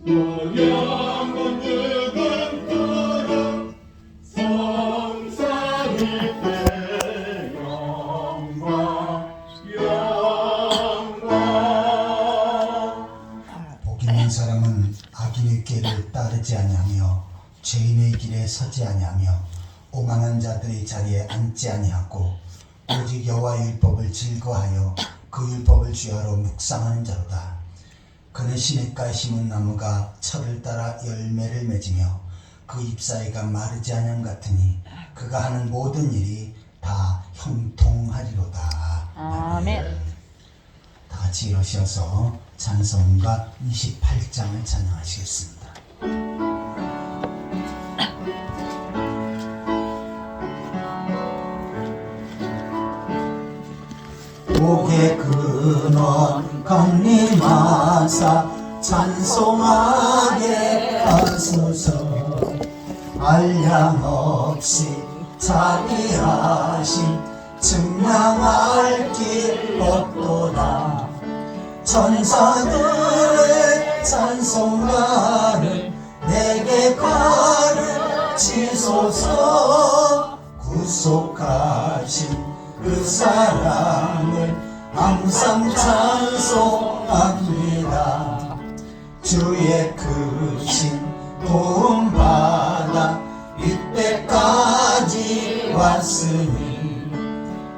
영원 누군가라 성삼위 때 영광 영광. 복 있는 사람은 악인의 길을 따르지 아니하며 죄인의 길에 서지 아니하며 오만한 자들의 자리에 앉지 아니하고 오직 여호와의 율법을 즐거하여 그 율법을 주야로 묵상하는 자로다. 그는 시냇가에 심은 나무가 철을 따라 열매를 맺으며 그 잎사이가 마르지 아니함 같으니 그가 하는 모든 일이 다 형통하리로다. 아멘. 다 같이 일어서서 찬송가 28장을 찬양하시겠습니다. 복의 근원 강림하사 찬송하게 하소서. 한량 없이 자비하심 증량할 길 없도다. 천사들의 찬송가를 내게 가르치소서. 구속하신 그 사랑을 항상 찬송합니다. 주의 크신 도움받아 이때까지 왔으니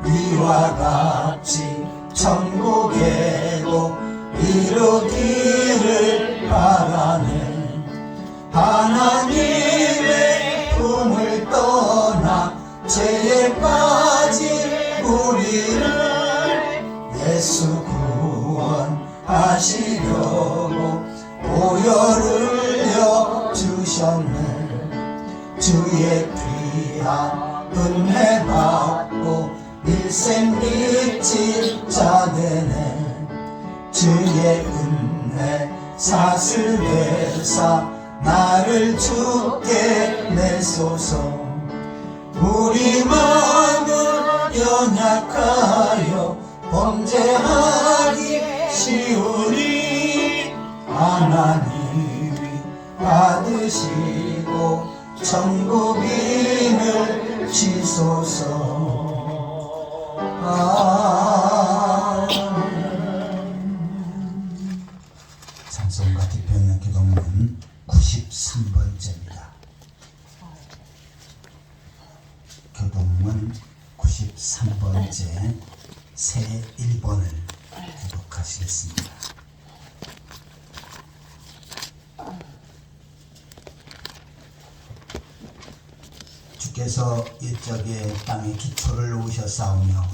이와 같이 천국에도 이루기를 바라네. 하나님의 품을 떠나 죄에 빠진 우리를 예수 구원하시려고 보혈을 흘려 주셨네. 주의 귀한 은혜 받고 일생 믿지 자 되네. 주의 은혜 사슬되사 나를 주께 내소서. 우리 마음은 연약하여 범죄하기 쉬우니 하나님이 받으시고 천국인을 주소서. 찬송가 뒤편의 기도문 93번째입니다. 교동문 93번째 새 1번을 기록하시겠습니다. 주께서 옛적에 땅에 기초를 놓으셨사오며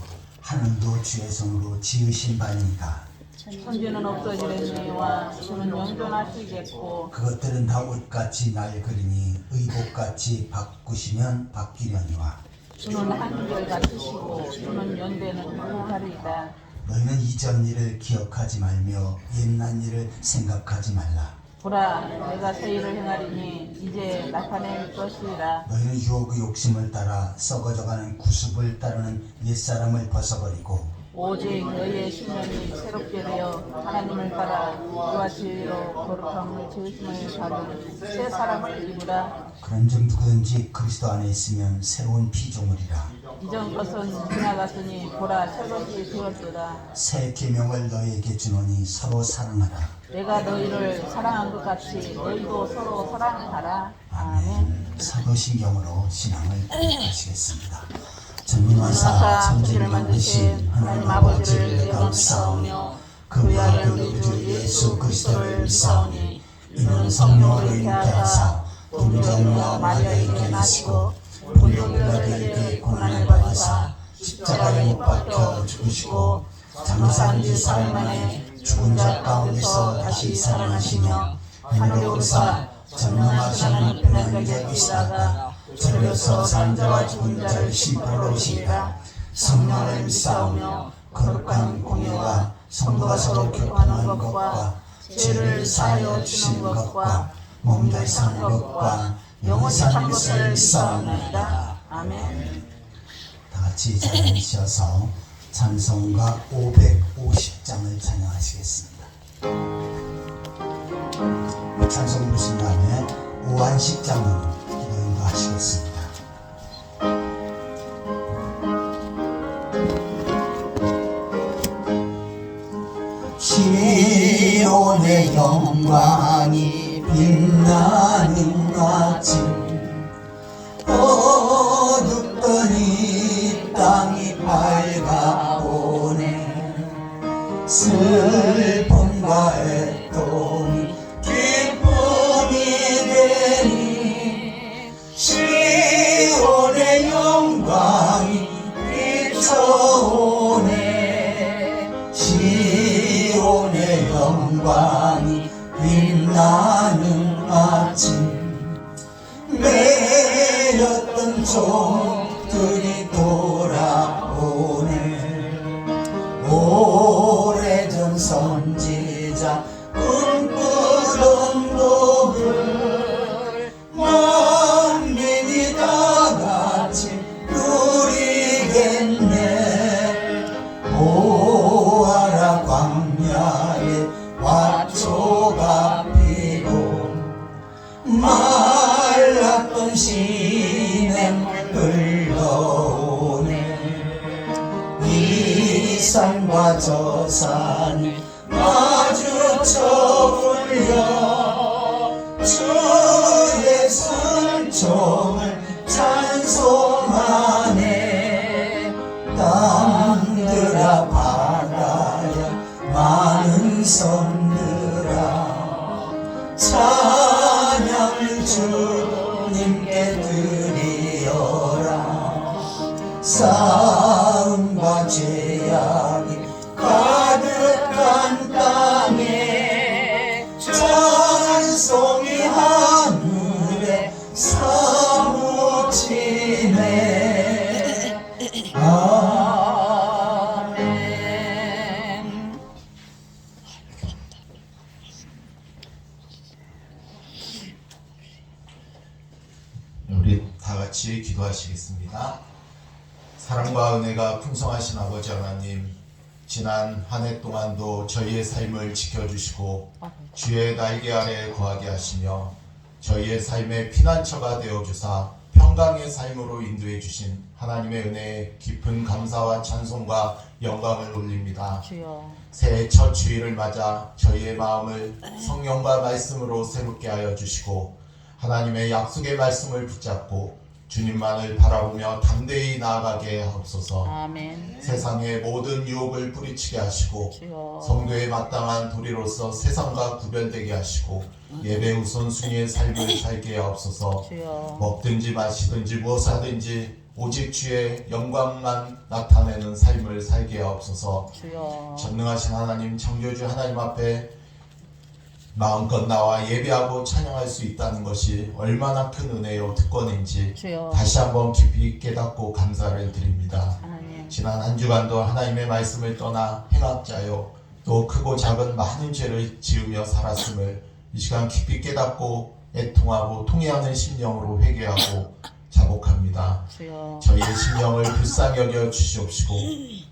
하늘도 주의 손으로 지으신 바니까 천지는 없어지려니와 주는 영존하시겠고 그것들은 다 옷같이 낡으리니 의복같이 바꾸시면 바뀌려니와 주는 한결같이 시고 주는 연대는 무하리이다. 너희는 이전 일을 기억하지 말며 옛날 일을 생각하지 말라. 보라, 내가 새 일을 행하리니 이제 나타낼 것이라. 너희는 유혹의 욕심을 따라 썩어져가는 구습을 따르는 옛사람을 벗어버리고 오직 너희의 심령이 새롭게 되어 하나님을 따라 그와 진리로 거룩함을 지으심을 받은 새 사람을 입으라. 그런즉 누구든지 그리스도 안에 있으면 새로운 피조물이라. 이전 것은 지나갔으니 보라, 새 것이 되었도다. 새 계명을 너희에게 주노니 서로 사랑하라. 내가 너희를 사랑한 것 같이 너희도 서로 사랑하라. 아멘. 사도신경으로 신앙을 고백하시겠습니다. 전능하사 천지를 만드신 하나님 아버지를 감사하며 그의 아들 우리 주 예수 그리스도를 믿사오니 이는 성령으로 잉태하사 동정녀 마리아에게 나시고 본토 빌라도에게 고난을 받으사 십자가에 못 박혀 죽으시고 장사한 지 사흘 만에 죽은 자 가운데서 다시 살아나시며 하늘에 오르사 전능하신 우편에 앉아 계시다가 저리로서 산 자와 죽은 자를 심판하러 오시리라. 성령을 믿사오며 거룩한 공예와 성도가 서로 교통하는 것과 죄를 사하여 주시는 것과 몸들 사는 것과 영원히 사는 것을 믿사옵나이다. 아멘. 다 같이 찬양하셔서 찬송가 550장을 찬양하시겠습니다. 찬송 부르신 다음에 오한식 장로님 기도 인도하시겠습니다. 시온의 영광이 빛나는 아침, 어둡던 이 땅이 밝아오네. 슬픔과 애통이 기쁨이 되니 시온의 영광이 비춰오네. 시온의 영광이 빛나는 아침, 매였던 종들이 돌아오네. 오래전 선지자 꿈꾸던 복을 만민이 다같이 누리겠네. 보아라 광야에 화초가 피고 말랐던 시냇물 흘러오네. 이 산과 저 산을 마주쳐 올려 주의 순종을 찬송하네. 땅들아 바다야 많은 섬들아 찬양을 주님께 드리어라. 싸움과 죄악이 가득한 땅에 찬송이 하늘에 사무치네. 아멘. 우리 다 같이 기도하시겠습니다. 사랑과 은혜가 풍성하신 아버지 하나님, 지난 한 해 동안도 저희의 삶을 지켜주시고 주의 날개 아래 거하게 하시며 저희의 삶의 피난처가 되어주사 평강의 삶으로 인도해 주신 하나님의 은혜에 깊은 감사와 찬송과 영광을 올립니다. 주여. 새해 첫 주일을 맞아 저희의 마음을 성령과 말씀으로 새롭게 하여 주시고 하나님의 약속의 말씀을 붙잡고 주님만을 바라보며 담대히 나아가게 하옵소서. 아멘. 세상의 모든 유혹을 뿌리치게 하시고 주여. 성도에 마땅한 도리로서 세상과 구별되게 하시고 예배 우선순위의 삶을 살게 하옵소서. 주여. 먹든지 마시든지 무엇을 하든지 오직 주의 영광만 나타내는 삶을 살게 하옵소서. 주여. 전능하신 하나님, 창조주 하나님 앞에 마음껏 나와 예배하고 찬양할 수 있다는 것이 얼마나 큰 은혜요 특권인지 주여. 다시 한번 깊이 깨닫고 감사를 드립니다. 하나님. 지난 한 주간도 하나님의 말씀을 떠나 행악자요 또 크고 작은 많은 죄를 지으며 살았음을 이 시간 깊이 깨닫고 애통하고 통회하는 심령으로 회개하고 자복합니다. 주여. 저희의 심령을 불쌍히 여겨 주시옵시고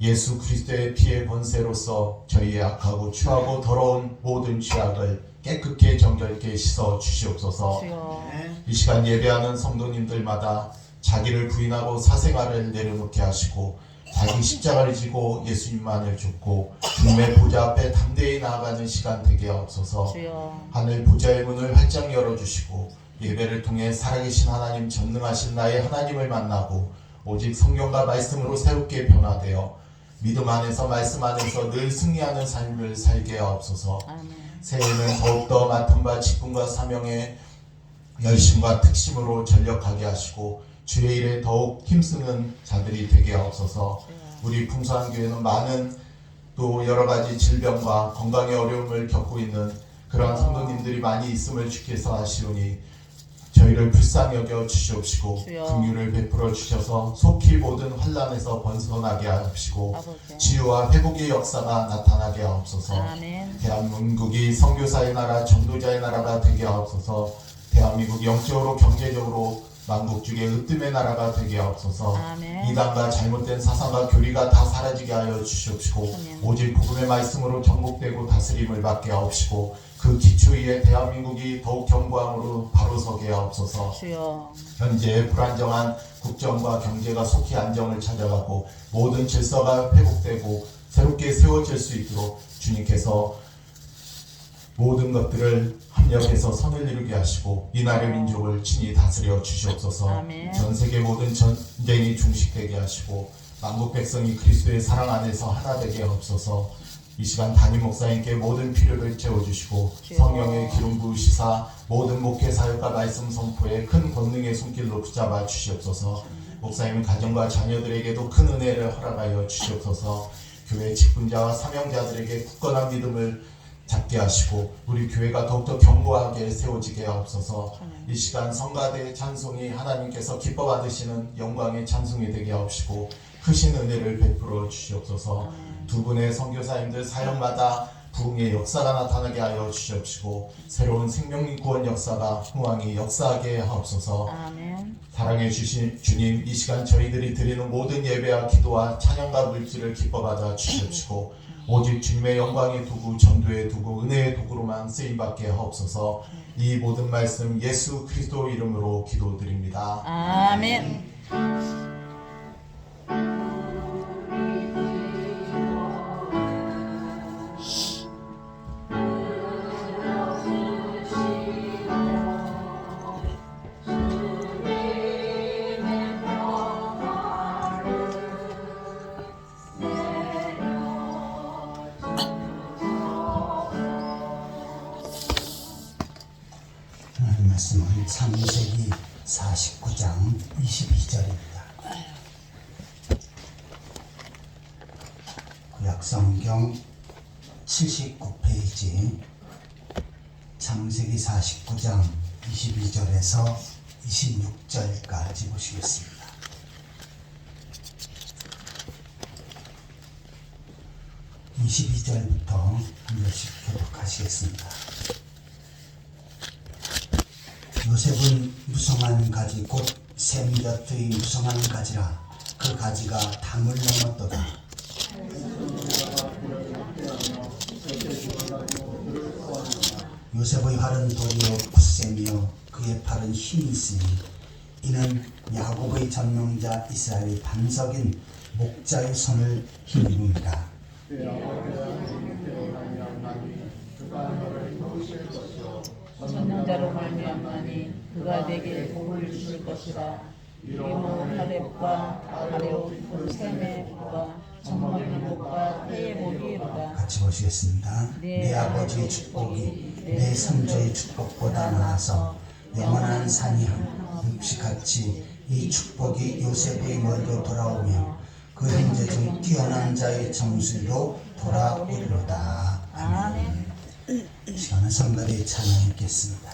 예수 그리스도의 피의 권세로서 저희의 악하고 추하고 더러운 모든 죄악을 깨끗게 정결케 씻어 주시옵소서. 주여. 이 시간 예배하는 성도님들마다 자기를 부인하고 사생활을 내려놓게 하시고 자기 십자가를 지고 예수님만을 좇고 주님의 보좌 앞에 담대히 나아가는 시간 되게 하옵소서. 주여. 하늘 보좌의 문을 활짝 열어주시고 예배를 통해 살아계신 하나님, 전능하신 나의 하나님을 만나고 오직 성경과 말씀으로 새롭게 변화되어 믿음 안에서 말씀 안에서 늘 승리하는 삶을 살게 하옵소서. 아멘. 새해에는 더욱더 맡은 바 직분과 사명에 열심과 특심으로 전력하게 하시고 주의 일에 더욱 힘쓰는 자들이 되게 하옵소서. 우리 풍성한 교회는 많은 또 여러 가지 질병과 건강의 어려움을 겪고 있는 그러한 성도님들이 많이 있음을 주께서 아시오니 저희를 불쌍히 여겨 주시옵시고 주여. 긍휼을 베풀어 주셔서 속히 모든 환난에서 번선하게 하옵시고 아버지. 치유와 회복의 역사가 나타나게 하옵소서. 아멘. 대한민국이 선교사의 나라, 전도자의 나라가 되게 하옵소서. 대한민국 영적으로 경제적으로 만국주의 으뜸의 나라가 되게 하옵소서. 아멘. 이단과 잘못된 사상과 교리가 다 사라지게 하여 주시옵시고 아멘. 오직 복음의 말씀으로 정복되고 다스림을 받게 하옵시고 그 기초 위에 대한민국이 더욱 견고함으로 바로 서게 하옵소서. 주여 현재 불안정한 국정과 경제가 속히 안정을 찾아가고 모든 질서가 회복되고 새롭게 세워질 수 있도록 주님께서 모든 것들을 합력해서 선을 이루게 하시고 이 나라의 민족을 친히 다스려 주시옵소서. 아멘. 전 세계 모든 전쟁이 중식되게 하시고 만국 백성이 그리스도의 사랑 안에서 하나 되게 하옵소서. 이 시간 담임 목사님께 모든 필요를 채워주시고 성령의 기름 부으시사 모든 목회 사역과 말씀 선포에 큰 권능의 손길로 붙잡아 주시옵소서. 목사님 가정과 자녀들에게도 큰 은혜를 허락하여 주시옵소서. 교회 직분자와 사명자들에게 굳건한 믿음을 잡게 하시고 우리 교회가 더욱더 견고하게 세워지게 하옵소서. 이 시간 성가대 찬송이 하나님께서 기뻐 받으시는 영광의 찬송이 되게 하옵시고 크신 은혜를 베풀어 주시옵소서. 두 분의 선교사님들 사역마다 부흥의 역사가 나타나게 하여 주시옵시고 새로운 생명 구원 역사가 흥왕이 역사하게 하옵소서. 아멘. 사랑해 주신 주님, 이 시간 저희들이 드리는 모든 예배와 기도와 찬양과 물질을 기뻐 받아 주시옵시고 오직 주님의 영광의 도구, 전도의 도구, 은혜의 도구로만 쓰임받게 하옵소서. 이 모든 말씀 예수 그리스도 이름으로 기도드립니다. 아멘. 하나님 말씀은 창세기 49장 22절입니다. 구약성경 79페이지 창세기 49장 22절에서 26절까지 보시겠습니다. (22절부터) 한 절씩 교독하시겠습니다. 요셉은 무성한 가지 곧 샘곁의 무성한 가지라. 그 가지가 담을 넘었도다. 요셉의 활은 도리어 굳세며 그의 팔은 힘이 있으니 이는 야곱의 전명자 이스라엘의 반석인 목자의 손을 힘입음이라. 전능자로 말미암나니 그가 내게 복을 주실 것이라. 이모 하렙과 하레오 셈의 복과 정먹는 복과 태의 복이 이루다. 같이 보시겠습니다. 내 아버지의 축복이 내 선조의 축복보다 나아서 영원한 산이 흡식같이 이 축복이 요셉의 머리로 돌아오며 그 형제 중 뛰어난 자의 정수리로 돌아오리로다. 아멘. 시간은 성가대의 찬양 읽겠습니다.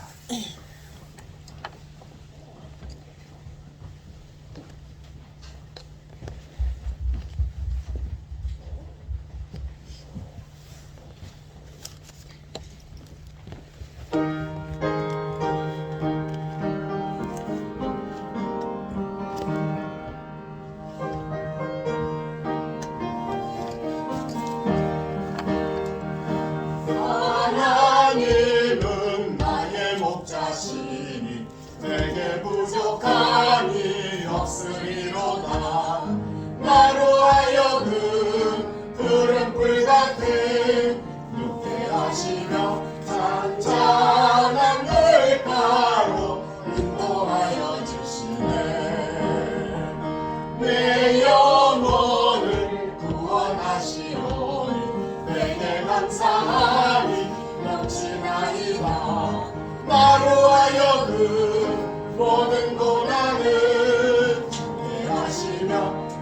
하나님은 나의 목자시니 내게 부족함이 없으리로다. 나로 하여금 푸른 풀 같은 눕게 하시며 잔잔한 물가로 인도하여 주시네. 내 영혼을 구원하시오니 내게 감사함이 넘치나이다. 나로 하여금 모든 고난을 주게 하시며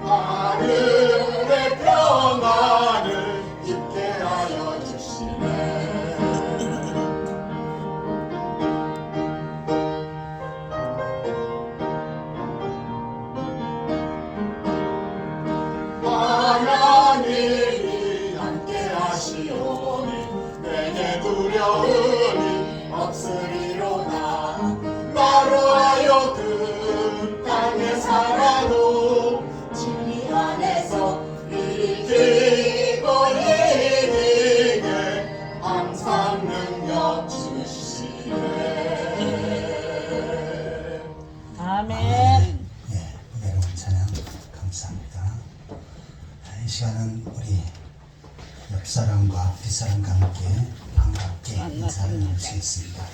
하늘의 평안을 입게 하여 주시네. 하나님이 함께 하시오니 내게 두려움이 없으리로다. 나로 하여금 시간은 우리 옆사람과 앞뒷사람과 함께 반갑게 인사를 나누시겠습니다.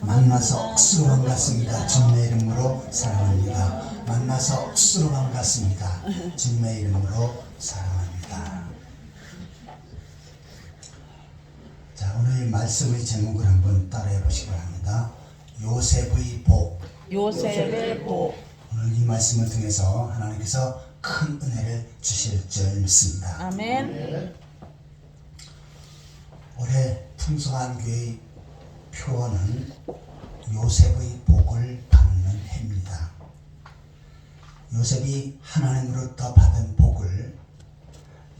만나서 억수로 반갑습니다. 주님의 이름으로 사랑합니다. 만나서 억수로 반갑습니다. 주님의 이름으로 사랑합니다. 자, 오늘 말씀의 제목을 한번 따라해 보시기 바랍니다. 요셉의 복. 요셉의 복. 오늘 이 말씀을 통해서 하나님께서 큰 은혜를 주실 줄 믿습니다. 아멘. 올해 풍성한 교회의 표어는 요셉의 복을 받는 해입니다. 요셉이 하나님으로부터 받은 복을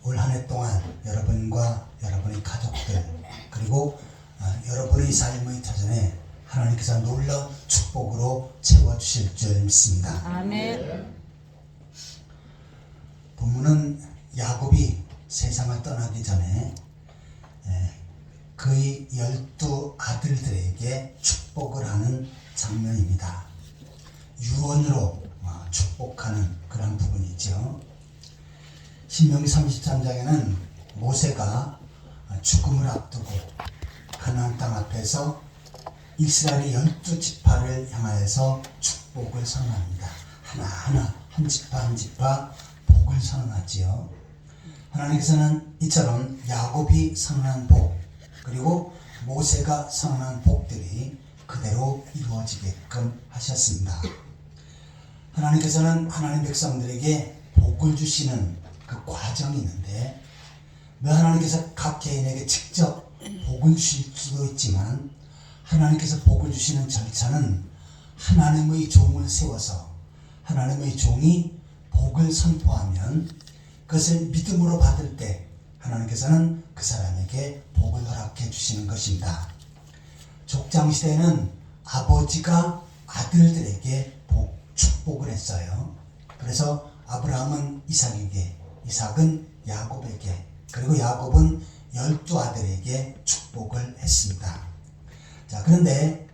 올 한 해 동안 여러분과 여러분의 가족들 그리고 여러분의 삶의 터전에 하나님께서 놀라운 축복으로 채워주실 줄 믿습니다. 아멘. 본문은 야곱이 세상을 떠나기 전에 그의 12 아들들에게 축복을 하는 장면입니다. 유언으로 축복하는 그런 부분이죠. 신명기 33장에는 모세가 죽음을 앞두고 가나안 땅 앞에서 이스라엘의 12지파를 향하여서 축복을 선언합니다. 하나하나 한 지파 한 지파 복을 선언하지요. 하나님께서는 이처럼 야곱이 선언한 복 그리고 모세가 선언한 복들이 그대로 이루어지게끔 하셨습니다. 하나님께서는 하나님 백성들에게 복을 주시는 그 과정이 있는데 왜 하나님께서 각 개인에게 직접 복을 주실 수도 있지만 하나님께서 복을 주시는 절차는 하나님의 종을 세워서 하나님의 종이 복을 선포하면 그것을 믿음으로 받을 때 하나님께서는 그 사람에게 복을 허락해 주시는 것입니다. 족장시대에는 아버지가 아들들에게 축복을 했어요. 그래서 아브라함은 이삭에게, 이삭은 야곱에게, 그리고 야곱은 12 아들에게 축복을 했습니다. 자, 그런데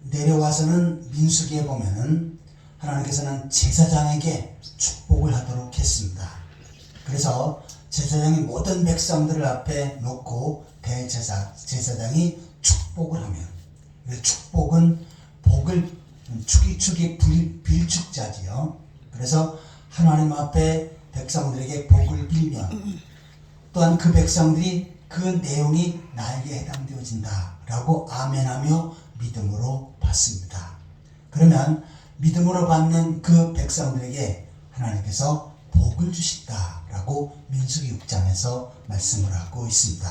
내려와서는 민수기에 보면은 하나님께서는 제사장에게 축복을 하도록 했습니다. 그래서 제사장이 모든 백성들을 앞에 놓고 제사장이 축복을 하면 축복은 복을 축이 빌축자지요. 그래서 하나님 앞에 백성들에게 복을 빌면 또한 그 백성들이 그 내용이 나에게 해당되어진다 라고 아멘하며 믿음으로 받습니다. 그러면 믿음으로 받는 그 백성들에게 하나님께서 복을 주신다 라고 민수기 6장에서 말씀을 하고 있습니다.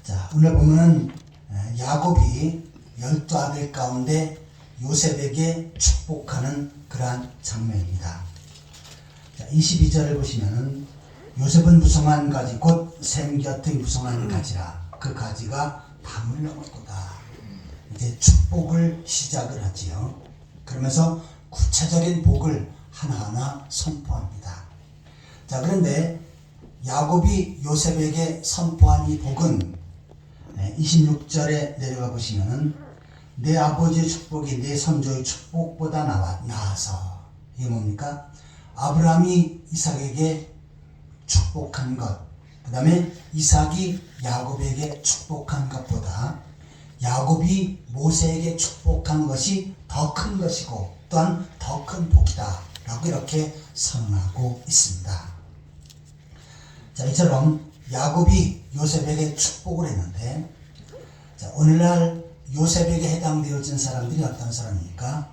자, 오늘 보면은 야곱이 12 아들 가운데 요셉에게 축복하는 그러한 장면입니다. 자, 22절을 보시면은 요셉은 무성한 가지 곧 샘 곁의 무성한 가지라 그 가지가 담을 넘었도다. 이제 축복을 시작을 하지요. 그러면서 구체적인 복을 하나하나 선포합니다. 자, 그런데 야곱이 요셉에게 선포한 이 복은 26절에 내려가 보시면은 내 아버지의 축복이 내 선조의 축복보다 나아서 이게 뭡니까? 아브라함이 이삭에게 축복한 것, 그 다음에 이삭이 야곱에게 축복한 것보다 야곱이 모세에게 축복한 것이 더 큰 것이고 또한 더 큰 복이다 라고 이렇게 선언하고 있습니다. 자, 이처럼 야곱이 요셉에게 축복을 했는데 자, 오늘날 요셉에게 해당되어진 사람들이 어떤 사람입니까?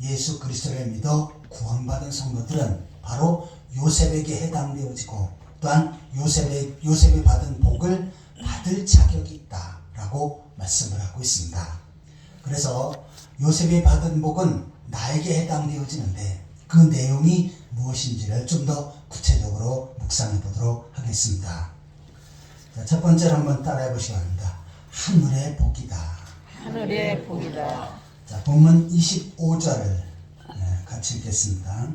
예수 그리스도를 믿어 구원받은 성도들은 바로 요셉에게 해당되어지고 또한 요셉이 받은 복을 받을 자격이 있다라고 말씀을 하고 있습니다. 그래서 요셉이 받은 복은 나에게 해당되어지는데 그 내용이 무엇인지를 좀 더 구체적으로 묵상해 보도록 하겠습니다. 자, 첫 번째로 한번 따라해 보시기 바랍니다. 하늘의 복이다. 하늘의 복이다. 자, 본문 25절을 같이 읽겠습니다.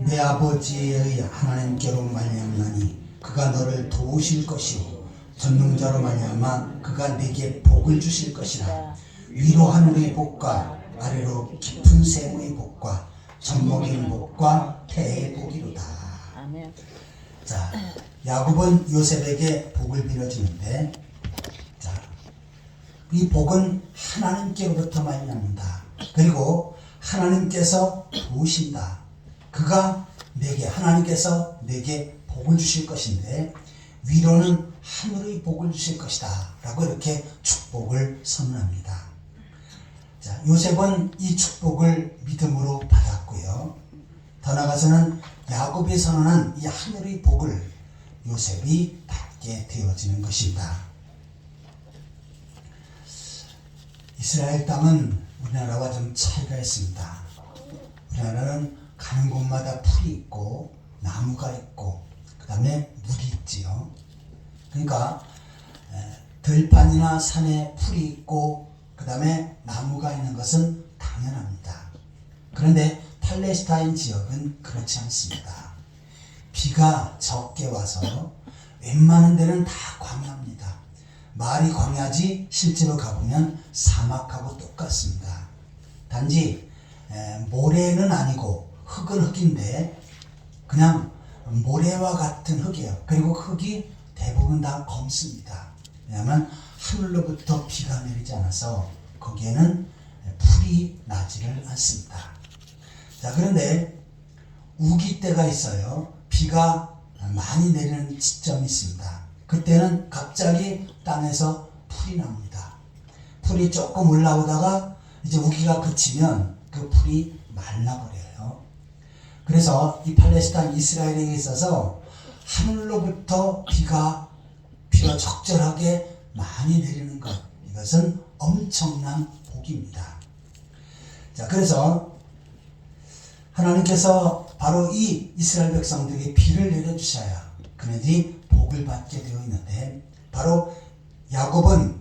내 아버지의 하나님께로 말미암나니 그가 너를 도우실 것이요 전능자로 말미암아 그가 내게 복을 주실 것이라. 위로 하늘의 복과 아래로 깊은 샘의 복과 젖먹이는 복과 태의 복이로다. 아멘. 자, 야곱은 요셉에게 복을 빌어주는데, 자, 이 복은 하나님께로부터 말미암는다. 그리고 하나님께서 도우신다. 하나님께서 내게 복을 주실 것인데 위로는 하늘의 복을 주실 것이다 라고 이렇게 축복을 선언합니다. 자, 요셉은 이 축복을 믿음으로 받았고요. 더 나아가서는 야곱이 선언한 이 하늘의 복을 요셉이 받게 되어지는 것입니다. 이스라엘 땅은 우리나라와 좀 차이가 있습니다. 우리나라는 가는 곳마다 풀이 있고 나무가 있고 그 다음에 물이 있지요. 그러니까 들판이나 산에 풀이 있고 그 다음에 나무가 있는 것은 당연합니다. 그런데 팔레스타인 지역은 그렇지 않습니다. 비가 적게 와서 웬만한 데는 다 광야입니다. 말이 광야지 실제로 가보면 사막하고 똑같습니다. 단지 모래는 아니고 흙은 흙인데 그냥 모래와 같은 흙이에요. 그리고 흙이 대부분 다 검습니다. 왜냐하면 하늘로부터 비가 내리지 않아서 거기에는 풀이 나지를 않습니다. 자, 그런데 우기 때가 있어요. 비가 많이 내리는 시점이 있습니다. 그때는 갑자기 땅에서 풀이 납니다. 풀이 조금 올라오다가 이제 우기가 그치면 그 풀이 말라버려요. 그래서 이 팔레스타인 이스라엘에 있어서 하늘로부터 비가 적절하게 많이 내리는 것, 이것은 엄청난 복입니다. 자, 그래서 하나님께서 바로 이 이스라엘 백성들에게 비를 내려주셔야 그네들이 복을 받게 되어 있는데, 바로 야곱은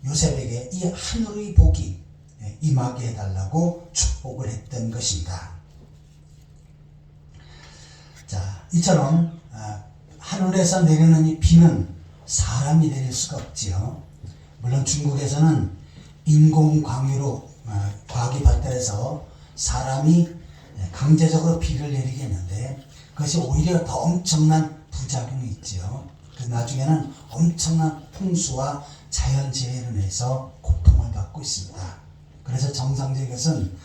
요셉에게 이 하늘의 복이 임하게 해달라고 축복을 했던 것입니다. 자, 이처럼 하늘에서 내리는 이 비는 사람이 내릴 수가 없지요. 물론 중국에서는 인공광유로 과학이 발달해서 사람이 강제적으로 비를 내리게 했는데 그것이 오히려 더 엄청난 부작용이 있지요. 그래서 나중에는 엄청난 풍수와 자연재해로 인해서 고통을 받고 있습니다. 그래서 정상적인 것은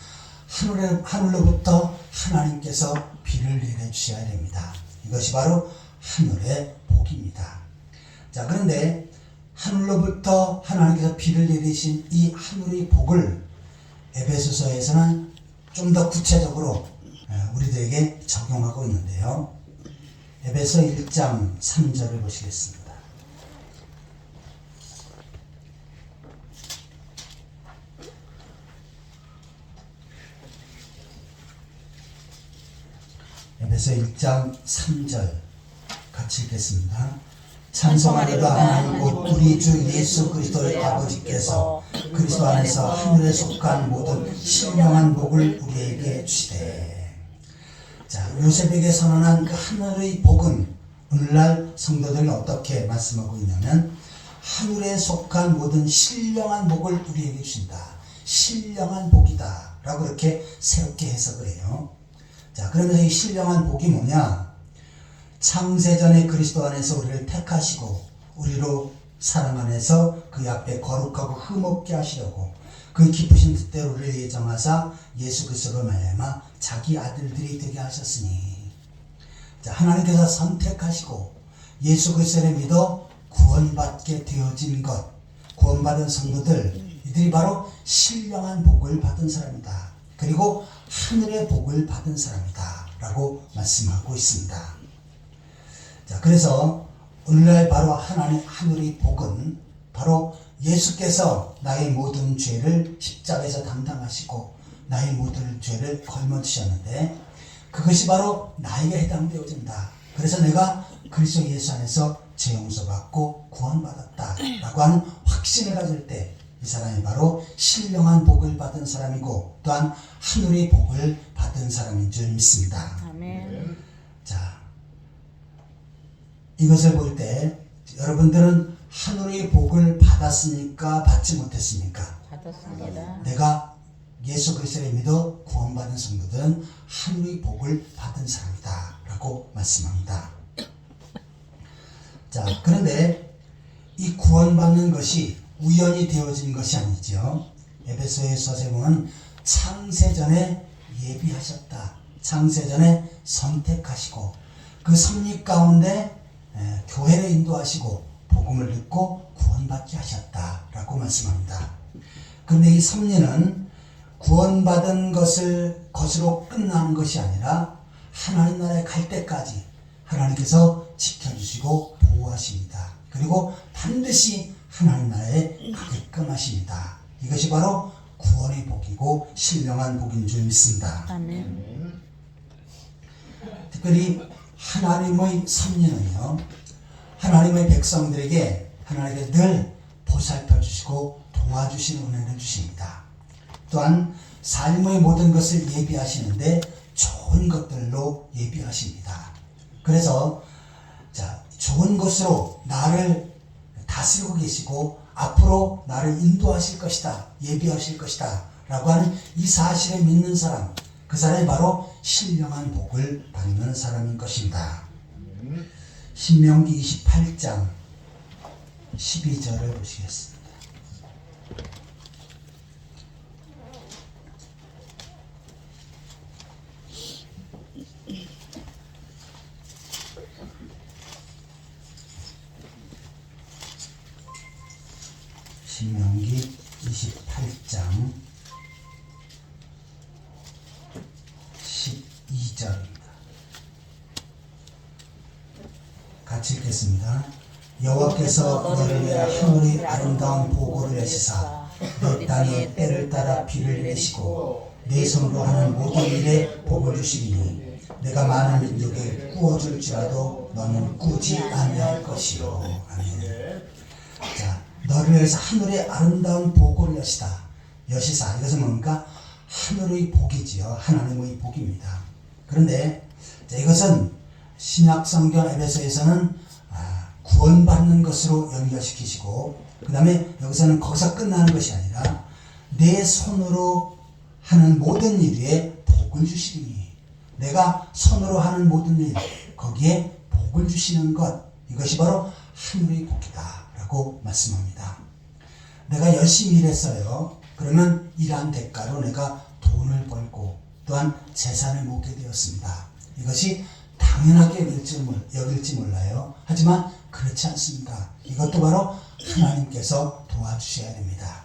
하늘로부터 하나님께서 비를 내려주셔야 됩니다. 이것이 바로 하늘의 복입니다. 자, 그런데 하늘로부터 하나님께서 비를 내리신 이 하늘의 복을 에베소서에서는 좀 더 구체적으로 우리들에게 적용하고 있는데요. 에베소 1장 3절을 보시겠습니다. 에베소 1장 3절 같이 읽겠습니다. 찬송하리로다 하나님 곧 우리 주 예수 그리스도의 아버지께서 그리스도 안에서 하늘에 속한 모든 신령한 복을 우리에게 주시되. 자, 요셉에게 선언한 그 하늘의 복은 오늘날 성도들이 어떻게 말씀하고 있냐면 하늘에 속한 모든 신령한 복을 우리에게 주신다. 신령한 복이다 라고 이렇게 새롭게 해석을 해요. 자, 그러면서 이 신령한 복이 뭐냐? 창세전에 그리스도 안에서 우리를 택하시고 우리로 사랑 안에서 그 앞에 거룩하고 흠없게 하시려고 그 기쁘신 뜻대로 우리를 예정하사 예수 그리스도로 말미암아 자기 아들들이 되게 하셨으니. 자, 하나님께서 선택하시고 예수 그리스도를 믿어 구원받게 되어진 것, 구원받은 성도들, 이들이 바로 신령한 복을 받은 사람이다. 그리고 하늘의 복을 받은 사람이다 라고 말씀하고 있습니다. 자, 그래서 오늘날 바로 하늘의 복은 바로 예수께서 나의 모든 죄를 십자가에서 담당하시고 나의 모든 죄를 걸머주셨는데 그것이 바로 나에게 해당되어진다. 그래서 내가 그리스도 예수 안에서 죄 용서받고 구원받았다 라고 하는 확신을 가질 때 이 사람이 바로 신령한 복을 받은 사람이고 또한 하늘의 복을 받은 사람인 줄 믿습니다. 아멘. 자, 이것을 볼 때 여러분들은 하늘의 복을 받았습니까? 받지 못했습니까? 받았습니다. 내가 예수 그리스도를 믿어 구원받은 성도들은 하늘의 복을 받은 사람이다 라고 말씀합니다. 자, 그런데 이 구원받는 것이 우연히 되어진 것이 아니죠. 에베소서에 보면 창세전에 예비하셨다. 창세전에 선택하시고 그 섭리 가운데 교회를 인도하시고 복음을 듣고 구원받게 하셨다라고 말씀합니다. 그런데 이 섭리는 구원받은 것으로 끝나는 것이 아니라 하나님 나라에 갈 때까지 하나님께서 지켜주시고 보호하십니다. 그리고 반드시 하나님 나라에 가게끔 하십니다. 이것이 바로 구원의 복이고 신령한 복인 줄 믿습니다. 아멘. 특별히 하나님의 섭리는요, 하나님의 백성들에게 하나님께 늘 보살펴 주시고 도와주시는 은혜를 주십니다. 또한 삶의 모든 것을 예비하시는데 좋은 것들로 예비하십니다. 그래서 좋은 것으로 나를 다스리고 계시고 앞으로 나를 인도하실 것이다, 예비하실 것이다 라고 하는 이 사실을 믿는 사람, 그 사람이 바로 신령한 복을 받는 사람인 것입니다. 신명기 28장 12절을 보시겠습니다. 신명기 28장 12절입니다. 같이 읽겠습니다. 여호와께서 너를 위해 하늘의 아름다운 보고를 내시사 너 땅에 때를 따라 비를 내시고 내 손으로 하는 모든 일에 복을 주시리니 내가 많은 민족에 꾸어줄지라도 너는 꾸지 아니할 것이요. 아멘. 자, 너를 위해서 하늘의 아름다운 보고를 여시사. 이것은 뭡니까? 하늘의 복이지요. 하나님의 복입니다. 그런데 이것은 신약성경 에베소에서는 구원받는 것으로 연결시키시고, 그 다음에 여기서는 거기서 끝나는 것이 아니라 내 손으로 하는 모든 일 위에 복을 주시리니, 내가 손으로 하는 모든 일 거기에 복을 주시는 것, 이것이 바로 하늘의 복이다 라고 말씀합니다. 내가 열심히 일했어요. 그러면 일한 대가로 내가 돈을 벌고 또한 재산을 모으게 되었습니다. 이것이 당연하게 여길지 몰라요. 하지만 그렇지 않습니다. 이것도 바로 하나님께서 도와주셔야 됩니다.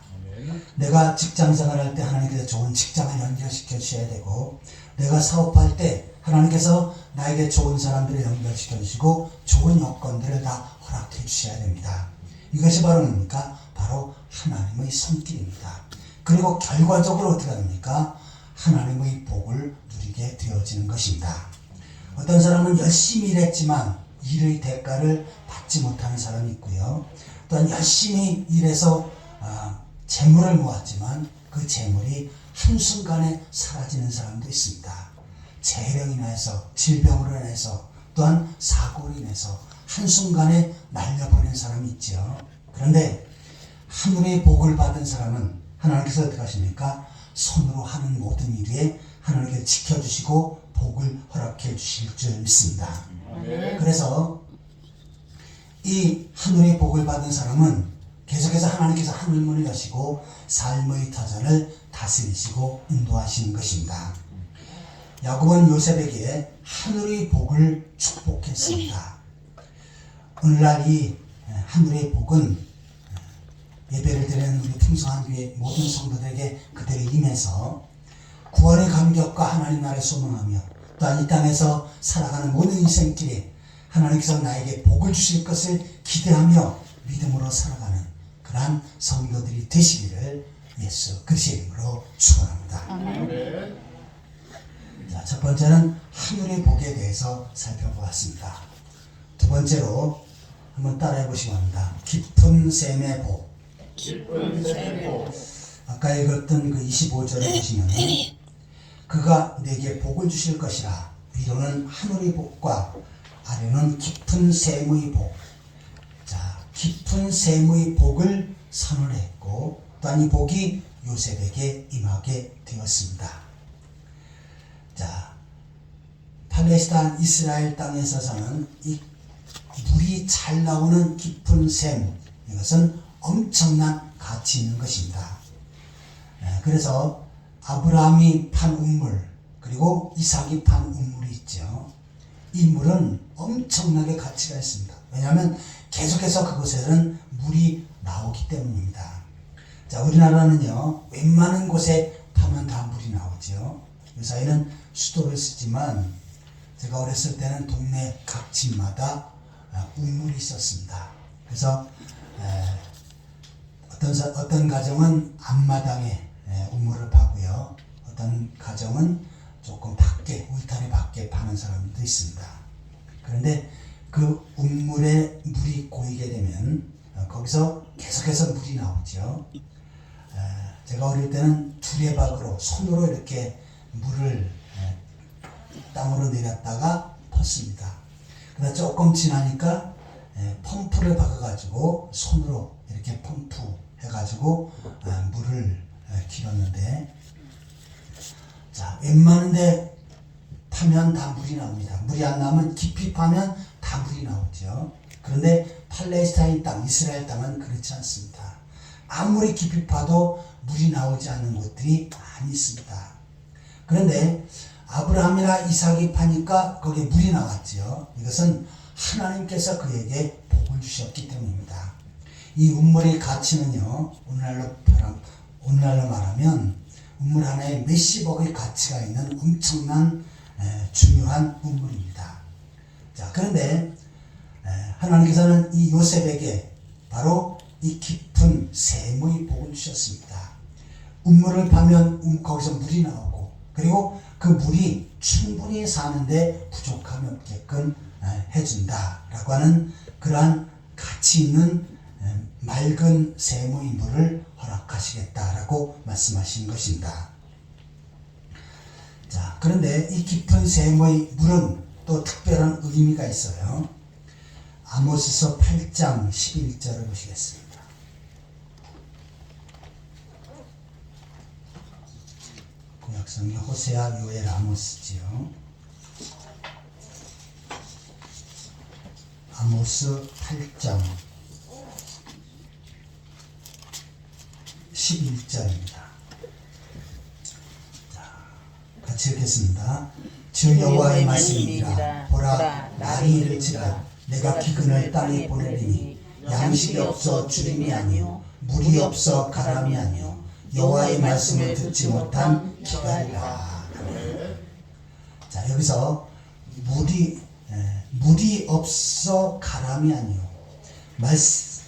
내가 직장 생활할 때 하나님께서 좋은 직장을 연결시켜 주셔야 되고, 내가 사업할 때 하나님께서 나에게 좋은 사람들을 연결시켜 주시고 좋은 여건들을 다 허락해 주셔야 됩니다. 이것이 바로 뭡니까? 바로 하나님의 손길입니다. 그리고 결과적으로 어떻게 됩니까? 하나님의 복을 누리게 되어지는 것입니다. 어떤 사람은 열심히 일했지만 일의 대가를 받지 못하는 사람이 있고요. 또한 열심히 일해서 재물을 모았지만 그 재물이 한순간에 사라지는 사람도 있습니다. 재해로 인해서, 질병으로 인해서, 또한 사고로 인해서 한순간에 날려버리는 사람이 있죠. 그런데 하늘의 복을 받은 사람은 하나님께서 어떻게 하십니까? 손으로 하는 모든 일에 하나님께서 지켜주시고 복을 허락해 주실 줄 믿습니다. 그래서 이 하늘의 복을 받은 사람은 계속해서 하나님께서 하늘문을 여시고 삶의 터전을 다스리시고 인도하시는 것입니다. 야곱은 요셉에게 하늘의 복을 축복했습니다. 오늘날 이 하늘의 복은 예배를 드리는 우리 풍성한 교회 모든 성도들에게 그대로 임해서 구원의 감격과 하나님 나라를 소망하며 또한 이 땅에서 살아가는 모든 인생길에 하나님께서 나에게 복을 주실 것을 기대하며 믿음으로 살아가는 그러한 성도들이 되시기를 예수 그리스도의 이름으로 축원합니다. 자, 첫 번째는 하늘의 복에 대해서 살펴보았습니다. 두 번째로 한번 따라해 보시기 바랍니다. 깊은 샘의 복. 아까 읽었던 그 25절에 보시면 그가 내게 복을 주실 것이라. 위로는 하늘의 복과 아래는 깊은 샘의 복. 자, 깊은 샘의 복을 선언했고 또한 이 복이 요셉에게 임하게 되었습니다. 자, 팔레스타인 이스라엘 땅에 있어서는 이 물이 잘 나오는 깊은 샘, 이것은 엄청난 가치 있는 것입니다. 그래서 아브라함이 판 우물, 그리고 이삭이 판 우물이 있죠. 이 물은 엄청나게 가치가 있습니다. 왜냐하면 계속해서 그곳에는 물이 나오기 때문입니다. 자, 우리나라는요, 웬만한 곳에 파면 다 물이 나오죠. 요사이는 수도를 쓰지만 제가 어렸을 때는 동네 각 집마다 우물이 있었습니다. 그래서 어떤 가정은 앞마당에 우물을 파고요, 어떤 가정은 조금 밖에, 울타리 밖에 파는 사람도 있습니다. 그런데 그 우물에 물이 고이게 되면 거기서 계속해서 물이 나오죠. 제가 어릴 때는 두레박으로, 손으로 이렇게 물을 땅으로 내렸다가 펐습니다. 그러다 조금 지나니까 펌프를 박아가지고 손으로 이렇게 펌프해가지고 물을 길었는데, 자, 웬만한데 파면 다 물이 나옵니다. 물이 안 나오면 깊이 파면 다 물이 나오죠. 그런데 팔레스타인 땅, 이스라엘 땅은 그렇지 않습니다. 아무리 깊이 파도 물이 나오지 않는 곳들이 많이 있습니다. 그런데 아브라함이나 이삭이 파니까 거기에 물이 나왔죠. 이것은 하나님께서 그에게 복을 주셨기 때문입니다. 이 우물의 가치는요, 오늘날로 말하면 우물 하나에 몇십억의 가치가 있는 엄청난 중요한 우물입니다. 자, 그런데 하나님께서는 이 요셉에게 바로 이 깊은 샘의 복을 주셨습니다. 우물을 파면 거기서 물이 나오고, 그리고 그 물이 충분히 사는데 부족함이 없게끔 해준다라고 하는 그러한 가치 있는 맑은 샘의 물을 허락하시겠다라고 말씀하신 것입니다. 자, 그런데 이 깊은 샘의 물은 또 특별한 의미가 있어요. 아모스서 8장 11절을 보시겠습니다. 구약성경 호세아, 요엘, 아모스지요. 아모스 8장 11절입니다. 자, 같이 읽겠습니다. 주 여호와의 말씀이니라. 보라, 날이 이를지라. 내가 기근을 땅에 보내리니 양식이 없어 주림이 아니요 물이 없어 가람이 아니요 여호와의 말씀을 듣지 못한 기갈이라. 자, 여기서 물이 없어 가람이 아니요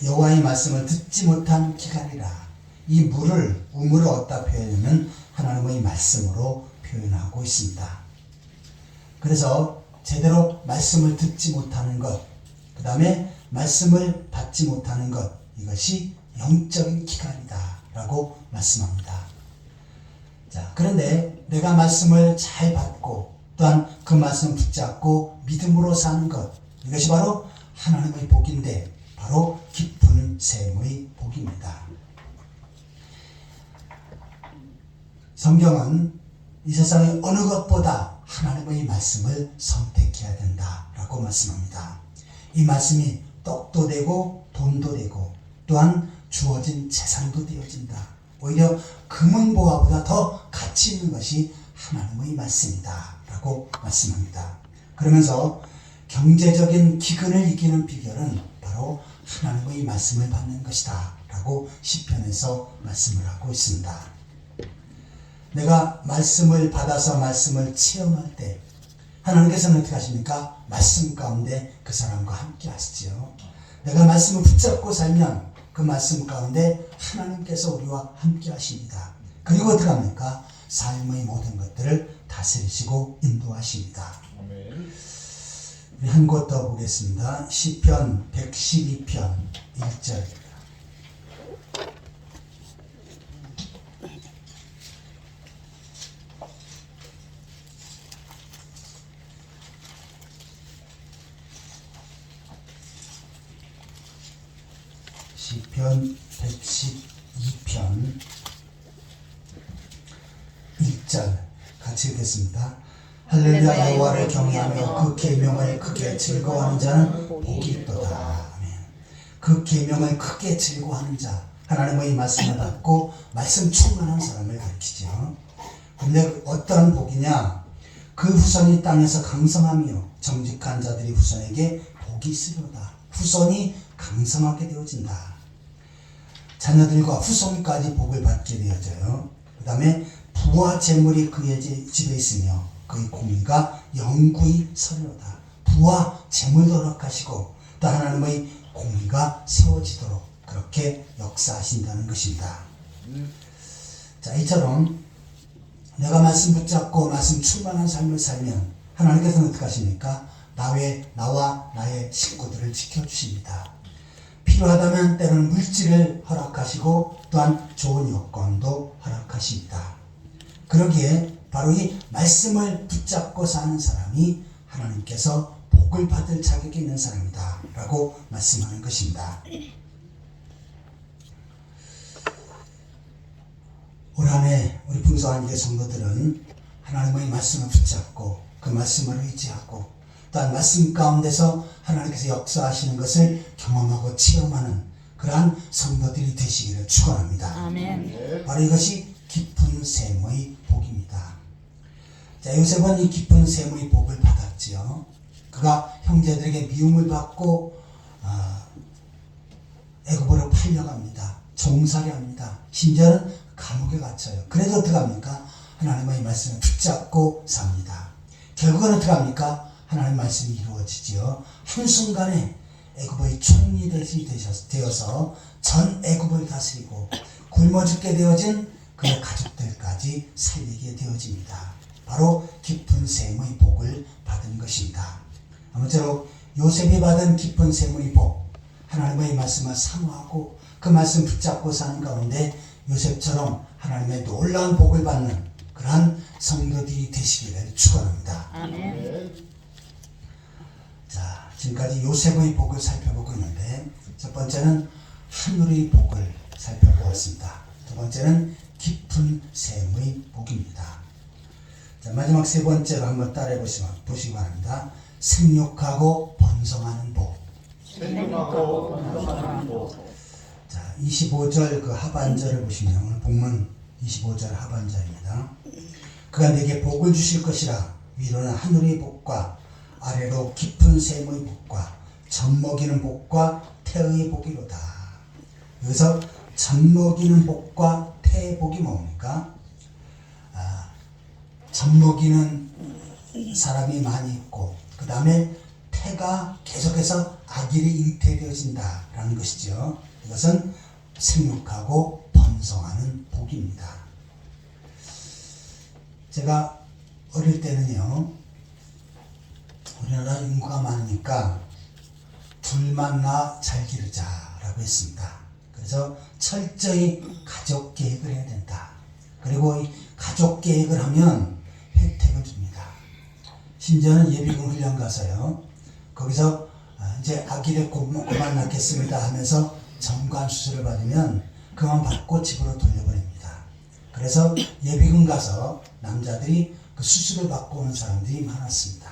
여호와의 말씀을 듣지 못한 기갈이라. 이 우물을 어디다 표현하면 하나님의 말씀으로 표현하고 있습니다. 그래서 제대로 말씀을 듣지 못하는 것, 그 다음에 말씀을 받지 못하는 것, 이것이 영적인 기간이다 라고 말씀합니다. 자, 그런데 내가 말씀을 잘 받고 또한 그 말씀 붙잡고 믿음으로 사는 것, 이것이 바로 하나님의 복인데 바로 깊은 샘의 복입니다. 성경은 이 세상의 어느 것보다 하나님의 말씀을 선택해야 된다라고 말씀합니다. 이 말씀이 떡도 되고 돈도 되고 또한 주어진 재산도 되어진다. 오히려 금은보화보다 더 가치 있는 것이 하나님의 말씀이다 라고 말씀합니다. 그러면서 경제적인 기근을 이기는 비결은 바로 하나님의 말씀을 받는 것이다 라고 시편에서 말씀을 하고 있습니다. 내가 말씀을 받아서 말씀을 체험할 때 하나님께서는 어떻게 하십니까? 말씀 가운데 그 사람과 함께 하시지요. 내가 말씀을 붙잡고 살면 그 말씀 가운데 하나님께서 우리와 함께 하십니다. 그리고 어떻게 합니까? 삶의 모든 것들을 다스리시고 인도하십니다. 우리 한 곳 더 보겠습니다. 시편 112편 1절. 시편 112편 6절 같이 읽겠습니다. 할렐루야 여호와를 경외하며 그 계명을 크게 즐거워하는 자는 복이 있도다. 아멘. 그 계명을 크게 즐거워하는 자, 하나님의 말씀을 받고 말씀 충만한 사람을 가리키죠. 근데 어떠한 복이냐? 그 후손이 땅에서 강성하며 정직한 자들이 후손에게 복이 있으리로다. 후손이 강성하게 되어진다. 자녀들과 후손까지 복을 받게 되어져요. 그 다음에 부와 재물이 그의 집에 있으며 그의 공의가 영구히 서리로다. 부와 재물도 허락하시고 또 하나님의 공의가 세워지도록 그렇게 역사하신다는 것입니다. 자, 이처럼 내가 말씀 붙잡고 말씀 충만한 삶을 살면 하나님께서는 어떻게 하십니까? 나와 나의 식구들을 지켜주십니다. 필요하다면 때로는 물질을 허락하시고 또한 좋은 여건도 허락하십니다. 그러기에 바로 이 말씀을 붙잡고 사는 사람이 하나님께서 복을 받을 자격이 있는 사람이다 라고 말씀하는 것입니다. 올 한해 우리 풍성한교회 성도들은 하나님의 말씀을 붙잡고 그 말씀을 의지하고 또한 말씀 가운데서 하나님께서 역사하시는 것을 경험하고 체험하는 그러한 성도들이 되시기를 축원합니다. 아멘. 바로 이것이 깊은 셈의 복입니다. 자, 요셉은 이 깊은 셈의 복을 받았지요. 그가 형제들에게 미움을 받고 애굽으로 팔려갑니다. 종살이합니다. 심지어는 감옥에 갇혀요. 그래도 어떻게 합니까? 하나님의 말씀을 붙잡고 삽니다. 결국은 어떻게 합니까? 하나님의 말씀이 이루어지지요. 한순간에 애굽의 총리대신이 되어서 전 애굽을 다스리고 굶어 죽게 되어진 그의 가족들까지 살리게 되어집니다. 바로 깊은 셈의 복을 받은 것입니다. 아무쪼록 요셉이 받은 깊은 셈의 복, 하나님의 말씀을 사모하고 그 말씀 붙잡고 사는 가운데 요셉처럼 하나님의 놀라운 복을 받는 그러한 성도들이 되시기를 축원합니다. 아멘. 자, 지금까지 요셉의 복을 살펴보고 있는데 첫 번째는 하늘의 복을 살펴보았습니다. 두 번째는 깊은 셈의 복입니다. 자, 마지막 세 번째로 한번 따라해 보시기 바랍니다. 생육하고 번성하는 복. 생육하고 번성하는 복. 자, 25절 그 하반절을 보시면 오늘 본문 25절 하반절입니다. 그가 내게 복을 주실 것이라. 위로는 하늘의 복과 아래로 깊은 셈의 복과 젖먹이는 복과 태의 복이로다. 여기서 젖먹이는 복과 태의 복이 뭡니까? 젖먹이는 사람이 많이 있고 그 다음에 태가 계속해서 아기를 잉태되어진다라는 것이죠. 이것은 생육하고 번성하는 복입니다. 제가 어릴 때는요, 우리나라 인구가 많으니까 둘만 낳아 잘 기르자라고 했습니다. 그래서 철저히 가족 계획을 해야 된다. 그리고 이 가족 계획을 하면 혜택을 줍니다. 심지어는 예비군 훈련 가서요, 거기서 이제 아기를 그만 낳겠습니다 하면서 정관 수술을 받으면 그만 받고 집으로 돌려보냅니다. 그래서 예비군 가서 남자들이 그 수술을 받고 오는 사람들이 많았습니다.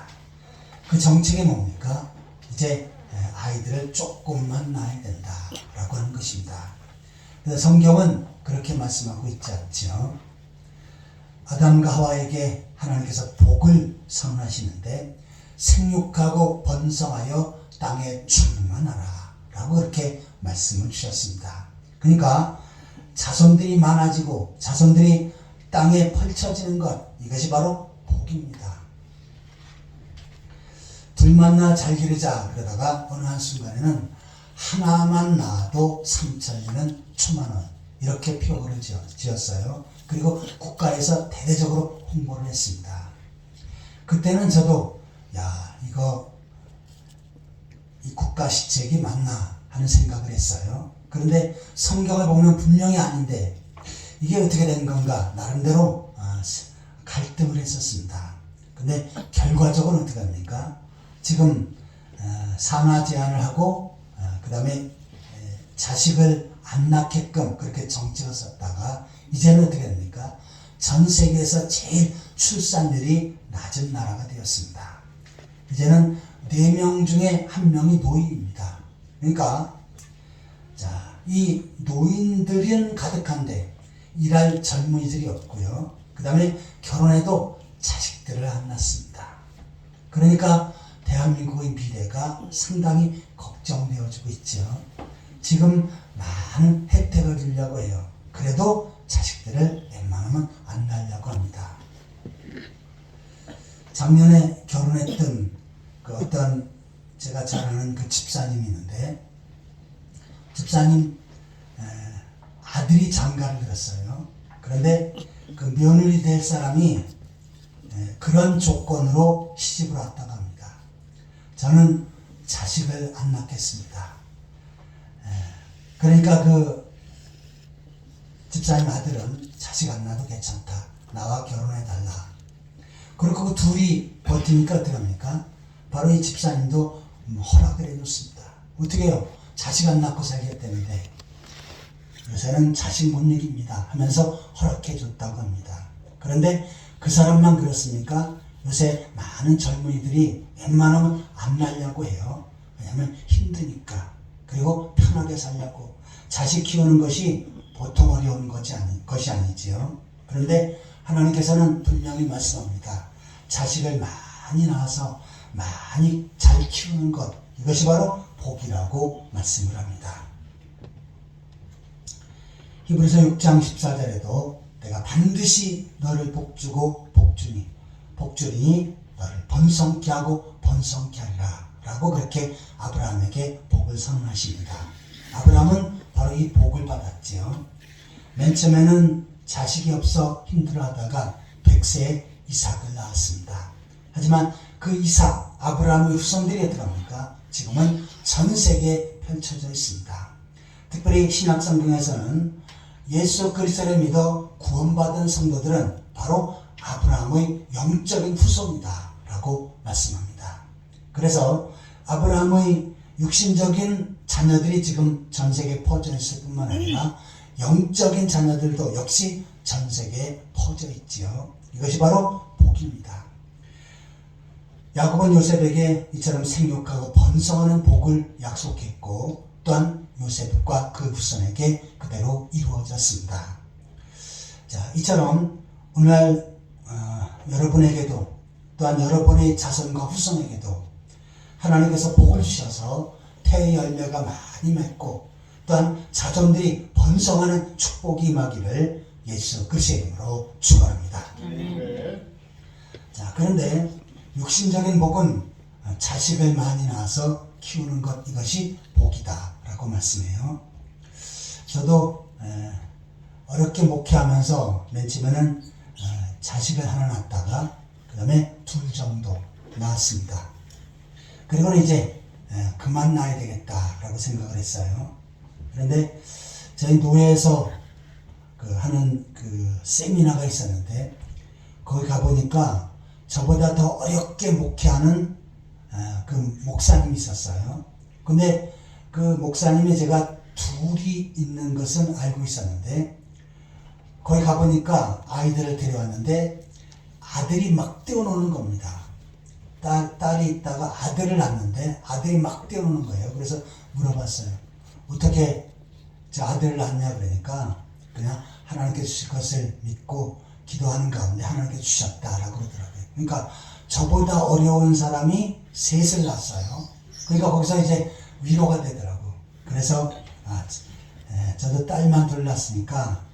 그 정책이 뭡니까? 이제 아이들을 조금만 낳아야 된다라고 하는 것입니다. 그래서 성경은 그렇게 말씀하고 있지 않죠. 아담과 하와에게 하나님께서 복을 선언하시는데 생육하고 번성하여 땅에 충만하라 라고 그렇게 말씀을 주셨습니다. 그러니까 자손들이 많아지고 자손들이 땅에 펼쳐지는 것, 이것이 바로 복입니다. 둘만 낳아 잘 기르자 그러다가 어느 한순간에는 하나만 낳아도 3천리는 초만원 이렇게 표어를 지었어요. 그리고 국가에서 대대적으로 홍보를 했습니다. 그때는 저도 이 국가 시책이 맞나 하는 생각을 했어요. 그런데 성경을 보면 분명히 아닌데 이게 어떻게 된 건가 나름대로 갈등을 했었습니다. 근데 결과적으로 어떻게 합니까? 지금 산하 제한을 하고 그 다음에 자식을 안 낳게끔 그렇게 정책을 썼다가 이제는 어떻게 됩니까? 전 세계에서 제일 출산율이 낮은 나라가 되었습니다. 이제는 4명 중에 1명이 노인입니다. 그러니까 자, 이 노인들은 가득한데 일할 젊은이들이 없고요. 그 다음에 결혼해도 자식들을 안 낳습니다. 그러니까 대한민국의 미래가 상당히 걱정되어지고 있죠. 지금 많은 혜택을 주려고 해요. 그래도 자식들을 웬만하면 안 낳으려고 합니다. 작년에 결혼했던 그 어떤 제가 잘 아는 그 집사님이 있는데, 집사님 아들이 장가를 들었어요. 그런데 그 며느리 될 사람이 그런 조건으로 시집을 왔다고 합니다. 저는 자식을 안 낳겠습니다. 그러니까 그 집사님 아들은 자식 안 낳아도 괜찮다. 나와 결혼해달라. 그리고 그 둘이 버티니까 어떻게 합니까? 바로 이 집사님도 허락을 해줬습니다. 어떻게 해요? 자식 안 낳고 살겠다는데 요새는 자식 못 이깁니다 하면서 허락해 줬다고 합니다. 그런데 그 사람만 그렇습니까? 요새 많은 젊은이들이 웬만하면 안 낳으려고 해요. 왜냐하면 힘드니까. 그리고 편하게 살려고. 자식 키우는 것이 보통 어려운 것이 아니지요. 그런데 하나님께서는 분명히 말씀합니다. 자식을 많이 낳아서 많이 잘 키우는 것, 이것이 바로 복이라고 말씀을 합니다. 히브리서 6장 14절에도 내가 반드시 너를 복주고 복주리니 너를 번성케 하고 번성케 하리라 라고 그렇게 아브라함에게 복을 선언하십니다. 아브라함은 바로 이 복을 받았지요. 맨 처음에는 자식이 없어 힘들어하다가 100세에 이삭을 낳았습니다. 하지만 그 이삭, 아브라함의 후손들이 어떡합니까? 지금은 전 세계에 펼쳐져 있습니다. 특별히 신약성경에서는 예수 그리스도를 믿어 구원받은 성도들은 바로 아브라함의 영적인 후손이다 라고 말씀합니다. 그래서 아브라함의 육신적인 자녀들이 지금 전 세계에 퍼져 있을 뿐만 아니라 영적인 자녀들도 역시 전 세계에 퍼져 있지요. 이것이 바로 복입니다. 야곱은 요셉에게 이처럼 생육하고 번성하는 복을 약속했고 또한 요셉과 그 후손에게 그대로 이루어졌습니다. 자, 이처럼 오늘날 여러분에게도 또한 여러분의 자손과 후손에게도 하나님께서 복을 주셔서 태의 열매가 많이 맺고 또한 자손들이 번성하는 축복이 임하기를 예수 그리스도의 이름으로 축원합니다. 자, 그런데 육신적인 복은 자식을 많이 낳아서 키우는 것, 이것이 복이다 라고 말씀해요. 저도 어렵게 목회하면서 맨 처음에는 자식을 하나 낳았다가 그 다음에 둘 정도 낳았습니다. 그리고는 이제 그만 낳아야 되겠다 라고 생각을 했어요. 그런데 저희 교회에서 하는 그 세미나가 있었는데 거기 가보니까 저보다 더 어렵게 목회하는 그 목사님이 있었어요. 근데 그 목사님이 제가 둘이 있는 것은 알고 있었는데 거기 가보니까 아이들을 데려왔는데 아들이 막 뛰어노는 겁니다. 딸이 있다가 아들을 낳았는데 아들이 막 뛰어노는 거예요. 그래서 물어봤어요. 어떻게 저 아들을 낳았냐 그러니까 그냥 하나님께 주실 것을 믿고 기도하는 가운데 하나님께 주셨다라고 그러더라고요. 그러니까 저보다 어려운 사람이 셋을 낳았어요. 그러니까 거기서 이제 위로가 되더라고. 그래서 저도 딸만 둘 낳았으니까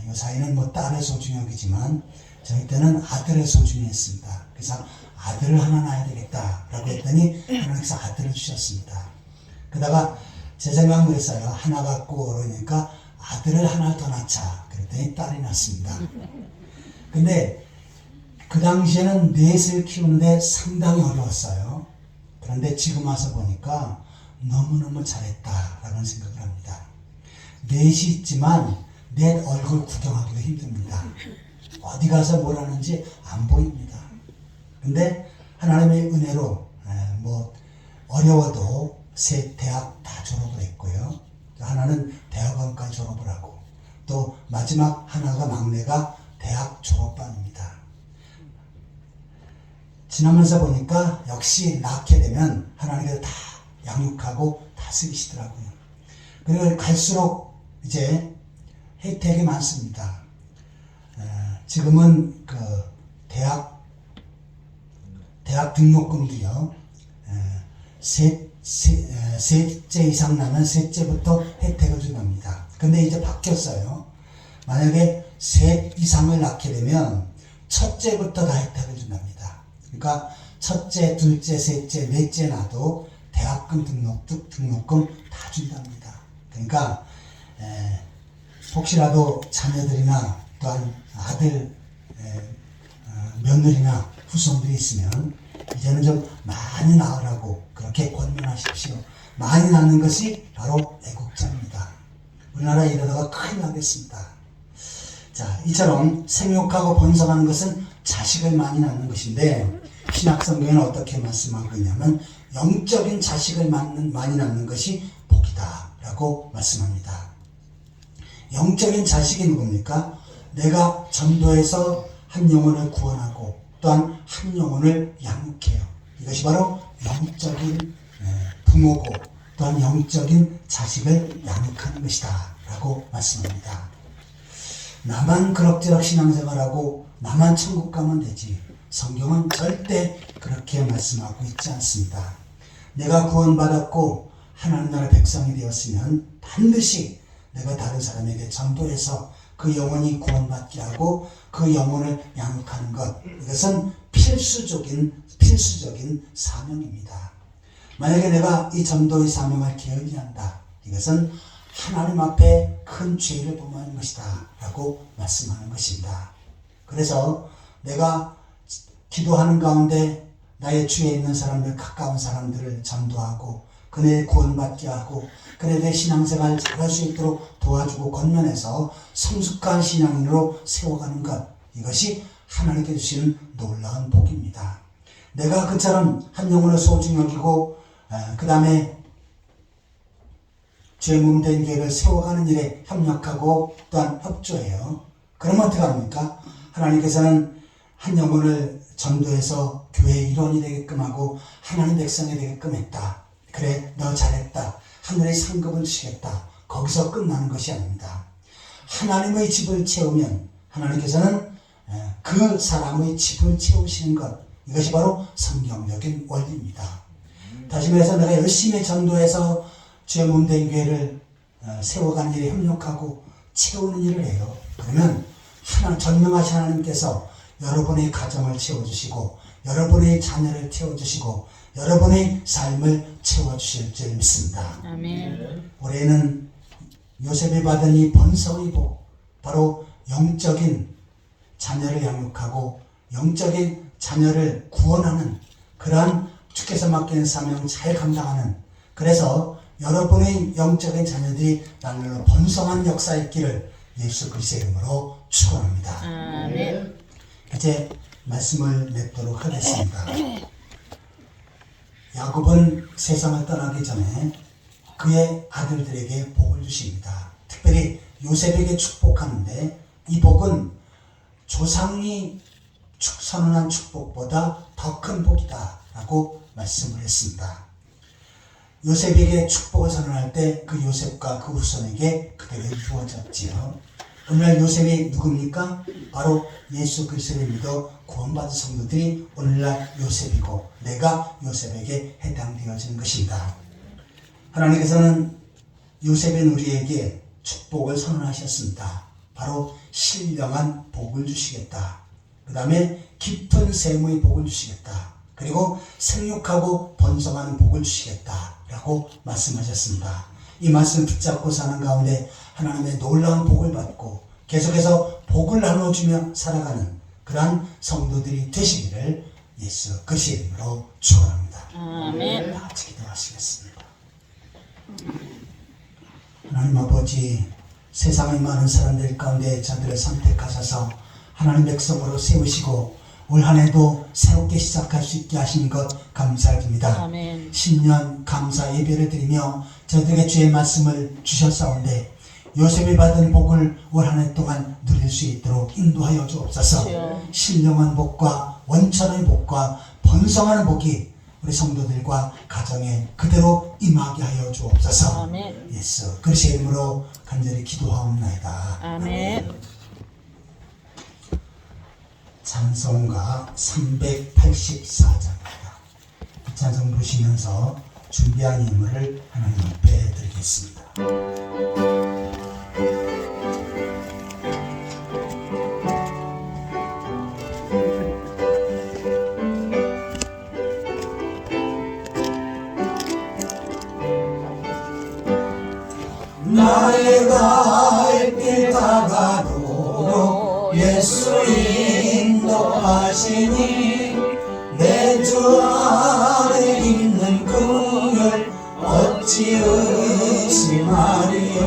이 사이는 뭐 딸을 소중히 여기지만 저희 때는 아들을 소중히 했습니다. 그래서 아들을 하나 낳아야 되겠다라고 했더니 하나님께서 아들을 주셨습니다. 그러다가 제 생각은 그랬어요. 하나 갖고 그러니까 아들을 하나 더 낳자. 그랬더니 딸이 낳습니다. 근데 그 당시에는 넷을 키우는데 상당히 어려웠어요. 그런데 지금 와서 보니까 너무너무 잘했다라는 생각을 합니다. 넷이 있지만 넷 얼굴 구경하기도 힘듭니다. 어디 가서 뭘 하는지 안 보입니다. 근데 하나님의 은혜로 뭐 어려워도 셋 대학 다 졸업을 했고요. 하나는 대학원까지 졸업을 하고 또 마지막 하나가 막내가 대학 졸업반입니다. 지나면서 보니까 역시 낳게 되면 하나님께서 다 양육하고 다스리시더라고요. 그리고 갈수록 이제 혜택이 많습니다. 지금은 그 대학 등록금도요. 셋째 이상 나면 셋째부터 혜택을 준답니다. 근데 이제 바뀌었어요. 만약에 셋 이상을 낳게 되면 첫째부터 다 혜택을 준답니다. 그러니까 첫째, 둘째, 셋째, 넷째 나도 대학금 등록금 다 준답니다. 그러니까 혹시라도 자녀들이나 또한 아들, 며느리나 후손들이 있으면 이제는 좀 많이 낳으라고 그렇게 권면하십시오. 많이 낳는 것이 바로 애국자입니다. 우리나라 이러다가 큰일 나겠습니다. 자, 이처럼 생육하고 번성하는 것은 자식을 많이 낳는 것인데 신약성경에는 어떻게 말씀하고 있냐면 영적인 자식을 많이 낳는 것이 복이다 라고 말씀합니다. 영적인 자식이 누굽니까? 내가 전도해서 한 영혼을 구원하고 또한 한 영혼을 양육해요. 이것이 바로 영적인 부모고 또한 영적인 자식을 양육하는 것이다 라고 말씀합니다. 나만 그럭저럭 신앙생활하고 나만 천국 가면 되지. 성경은 절대 그렇게 말씀하고 있지 않습니다. 내가 구원받았고 하나님 나라 백성이 되었으면 반드시 내가 다른 사람에게 전도해서 그 영혼이 구원받게 하고 그 영혼을 양육하는 것, 이것은 필수적인 사명입니다. 만약에 내가 이 전도의 사명을 게을리한다, 이것은 하나님 앞에 큰 죄를 범하는 것이다 라고 말씀하는 것입니다. 그래서 내가 기도하는 가운데 나의 주위에 있는 사람들, 가까운 사람들을 전도하고 그네 구원받게 하고 그네들의 신앙생활 잘할 수 있도록 도와주고 권면해서 성숙한 신앙인으로 세워가는 것, 이것이 하나님께 주시는 놀라운 복입니다. 내가 그처럼 한 영혼을 소중히 여기고 그 다음에 죄 몸된 교회를 세워가는 일에 협력하고 또한 협조해요. 그러면 어떻게 합니까? 하나님께서는 한 영혼을 전도해서 교회의 일원이 되게끔 하고 하나님 백성이 되게끔 했다. 그래, 너 잘했다. 하늘의 상급을 주시겠다. 거기서 끝나는 것이 아닙니다. 하나님의 집을 채우면 하나님께서는 그 사람의 집을 채우시는 것, 이것이 바로 성경적인 원리입니다. 다시 말해서 내가 열심히 전도해서 주의 몸된 교회를 세워가는 일에 협력하고 채우는 일을 해요. 그러면 전능하신 하나님께서 여러분의 가정을 채워주시고 여러분의 자녀를 채워주시고 여러분의 삶을 채워주실 줄 믿습니다. 아멘. 올해는 요셉이 받은 이 번성의 복, 바로 영적인 자녀를 양육하고 영적인 자녀를 구원하는 그러한 주께서 맡긴 사명 잘 감당하는, 그래서 여러분의 영적인 자녀들이 날로 번성한 역사의 있기를 예수 그리스도의 이름으로 축원합니다. 아멘. 이제 말씀을 맺도록 하겠습니다. 야곱은 세상을 떠나기 전에 그의 아들들에게 복을 주십니다. 특별히 요셉에게 축복하는데 이 복은 조상이 선언한 축복보다 더 큰 복이다 라고 말씀을 했습니다. 요셉에게 축복을 선언할 때 그 요셉과 그 후손에게 그대로 이루어졌지요. 오늘날 요셉이 누굽니까? 바로 예수 그리스도를 믿어 구원받은 성도들이 오늘날 요셉이고 내가 요셉에게 해당되어지는 것입니다. 하나님께서는 요셉인 우리에게 축복을 선언하셨습니다. 바로 신령한 복을 주시겠다. 그 다음에 깊은 세무의 복을 주시겠다. 그리고 생육하고 번성하는 복을 주시겠다 라고 말씀하셨습니다. 이 말씀 붙잡고 사는 가운데 하나님의 놀라운 복을 받고 계속해서 복을 나눠주며 살아가는 그러한 성도들이 되시기를 예수 그리스도의 이름으로 축원합니다. 아멘. 다 같이 기도하시겠습니다. 하나님 아버지, 세상의 많은 사람들 가운데 저들을 선택하셔서 하나님 백성으로 세우시고 올 한 해도 새롭게 시작할 수 있게 하신 것 감사드립니다. 아멘. 신년 감사 예배를 드리며 저들에게 주의 말씀을 주셨사온데 요셉이 받은 복을 올 한 해 동안 누릴 수 있도록 인도하여 주옵소서. 주여. 신령한 복과 원천의 복과 번성하는 복이 우리 성도들과 가정에 그대로 임하게 하여 주옵소서. 아멘. 예수 그리스도의 이름으로 간절히 기도하옵나이다. 아멘. 찬송가 384장입니다. 찬송 부르시면서 준비한 예물을 하나님 앞에 드리겠습니다. 나의 갈 길 다가도록 예수 인도하시니 내 주 안에 있는 그를 어찌 의심하리요.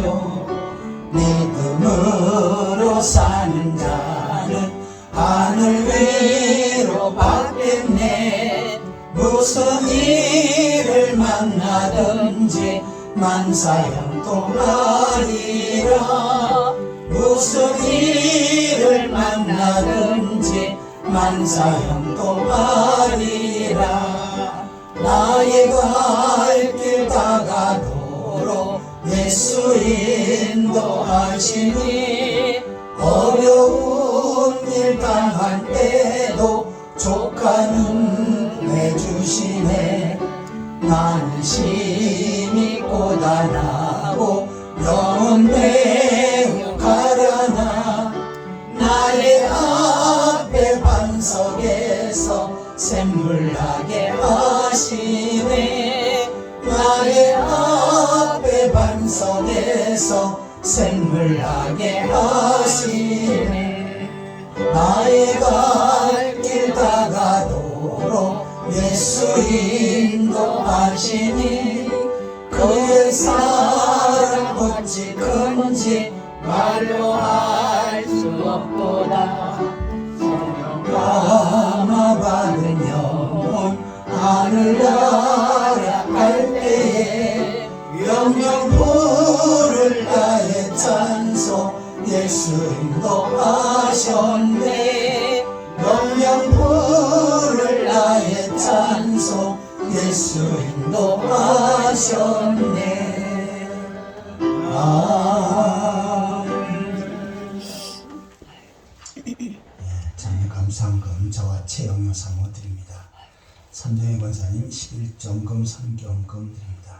믿음으로 사는 자는 하늘 위로 받겠네. 무슨 일을 만나든지 만사형통하리라. 무슨 일을 만나든지 만사형통하리라. 나의 갈 길 다가도록 예수 인도하시니 어려운 일 당할 때도 족하는 내주시네. 나는 심히 고단하고 영혼 매우 가련하. 나의 앞에 반석에서 샘물나게 하시네. 나의 앞에 반석에서 샘물나게 하시네. 나의 갈 길 다가도록 예수 인도하시니 그의 사랑 어찌 큰지 말로 할 수 없도다. 성령 감화 받은 영혼 하늘나라 갈 때에 영영 부를 나의 찬송 예수 인도하셨네. 영영 부를 나의 찬송 예수 인도하셨네. 장례 감상금 저와 최영효 사모 드립니다. 삼정희 권사님 11정금 선경금 드립니다.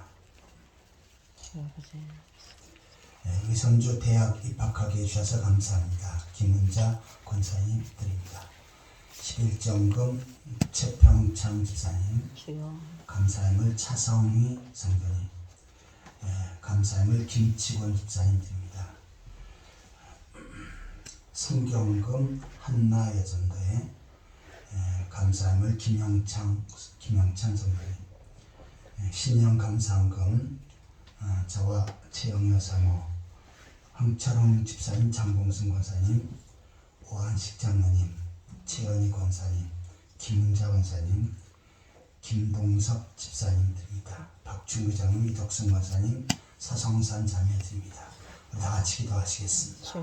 의선주 대학 입학하게 해주셔서 감사합니다. 김은자 권사님 드립니다. 11정금 최평창 집사님, 주여. 감사함을 차성희 성도님, 감사함을 김치권 집사님 드립니다. 성경금 한나 여전도에 감사함을 김영창 성도님, 신령 감사함금 저와 최영여 사모, 황철홍 집사님, 장봉순 권사님, 오한식 장로님, 최연희 권사님, 김은자 권사님, 김동석 집사님 드립니다. 박충구 장로, 이덕순 권사님, 서성산 자매 드립니다. 우리 다 같이 기도하시겠습니다.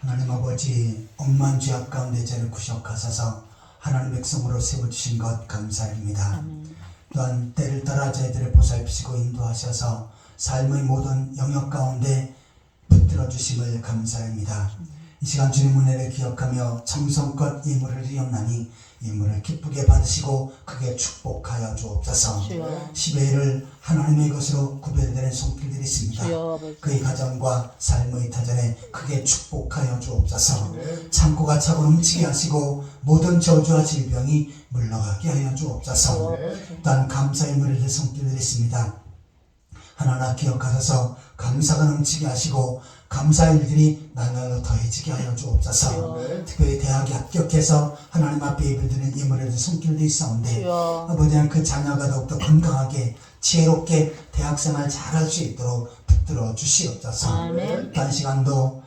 하나님 아버지, 억만 죄악 가운데 저를 구속하셔서 하나님 백성으로 세워주신 것 감사드립니다. 또한 때를 따라 저희들을 보살피시고 인도하셔서 삶의 모든 영역 가운데 붙들어 주심을 감사합니다. 이 시간 주님 은혜를 기억하며 정성껏 예물을 드렸나니 예물을 기쁘게 받으시고 크게 축복하여 주옵소서. 10의 1을 하나님의 것으로 구별되는 손길들이 있습니다. 그의 가정과 삶의 터전에 크게 축복하여 주옵소서. 창고가 차고 넘치게 하시고 모든 저주와 질병이 물러가게 하여 주옵소서. 또한 감사의 예물을 드릴 손길들이 있습니다. 하나하나 기억하셔서 감사가 넘치게 하시고 감사의 일들이 날로 더해지게 하여 주옵소서. 특별히 대학에 합격해서 하나님 앞에 예배드리는 예물에 대한 손길도 있사온데 아버지는 그 자녀가 더욱더 건강하게 지혜롭게 대학생활 잘할 수 있도록 붙들어 주시옵소서. 또한 시간도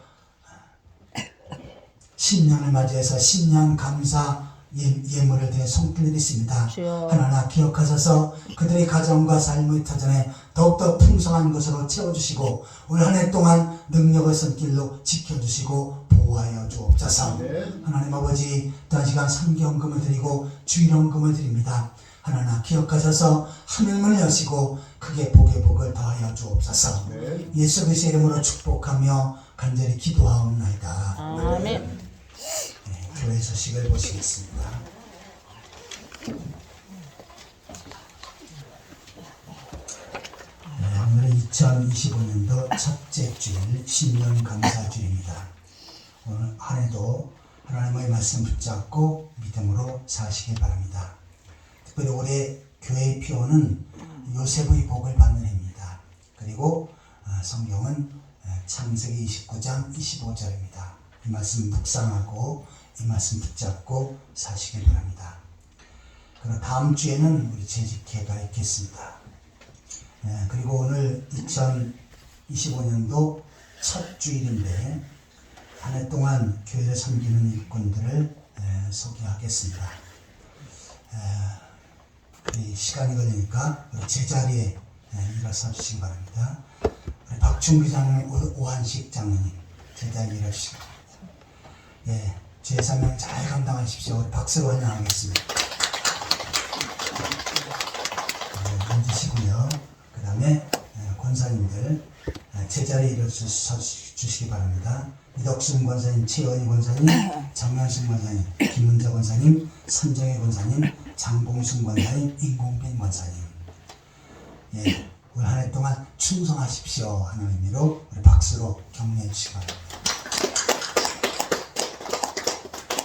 신년을 맞이해서 신년 감사 예물을 드려 손길드렸습니다. 주여. 하나님 기억하셔서 그들의 가정과 삶의 터전에 더욱더 풍성한 것으로 채워주시고 올 한 해 동안 능력의 손길로 지켜주시고 보호하여 주옵소서. 하나님 아버지 또한 시간 성경금을 드리고 주일원금을 드립니다. 하나님 기억하셔서 하늘문을 여시고 크게 복의 복을 더하여 주옵소서. 예수 그리스도의 이름으로 축복하며 간절히 기도하옵나이다. 아멘. 교회 소식을 보시겠습니다. 오늘은 2025년도 첫째 주일 신년 감사주일입니다. 오늘 한 해도 하나님의 말씀 붙잡고 믿음으로 사시길 바랍니다. 특별히 올해 교회의 표어는 요셉의 복을 받는 해입니다. 그리고 성경은 창세기 29장 25절입니다. 이 말씀 묵상하고 이 말씀 붙잡고 사시길 바랍니다. 그리고 다음 주에는 우리 재직회가 있겠습니다. 그리고 오늘 2025년도 첫 주일인데 한 해 동안 교회를 섬기는 일꾼들을 소개하겠습니다. 시간이 걸리니까 우리 제자리에 일어서 주시기 바랍니다. 우리 박충기 장로님, 오한식 장로님 제자리에 일어주시기 바랍니다. 제 사명 잘 감당하십시오. 우리 박수로 환영하겠습니다. 앉으시고요. 그 다음에 권사님들 제자리에 일어서 주시기 바랍니다. 이덕순 권사님, 최원희 권사님, 정명순 권사님, 김은자 권사님, 선정혜 권사님, 장봉순 권사님, 임공빈 권사님. 올 한 해 동안 충성하십시오 하는 의미로 우리 박수로 격려해 주시기 바랍니다.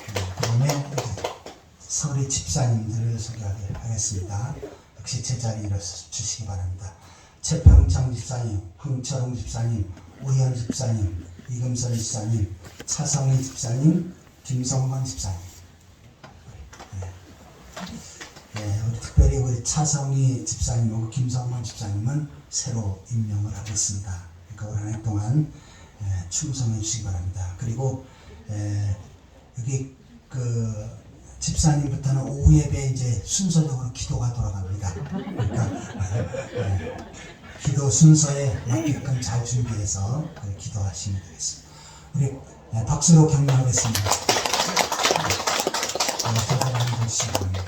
그 다음에 서리 집사님들을 소개하겠습니다. 역시 제자리에 일어서 주시기 바랍니다. 최평창 집사님, 황철웅 집사님, 우현 집사님, 이금선 집사님, 차성희 집사님, 김성건 집사님. 우리 특별히 우리 차성희 집사님하고 김성건 집사님은 새로 임명을 하겠습니다. 그러니까 올 한 해 동안 충성해 주시기 바랍니다. 그리고 여기 그 집사님부터는 오후 예배 이제 순서적으로 기도가 돌아갑니다. 그러니까 기도 순서에 맞게끔 잘 준비해서 기도하시면 되겠습니다. 우리 박수로 격려하겠습니다. 기도를 한번 주시기 바랍니다.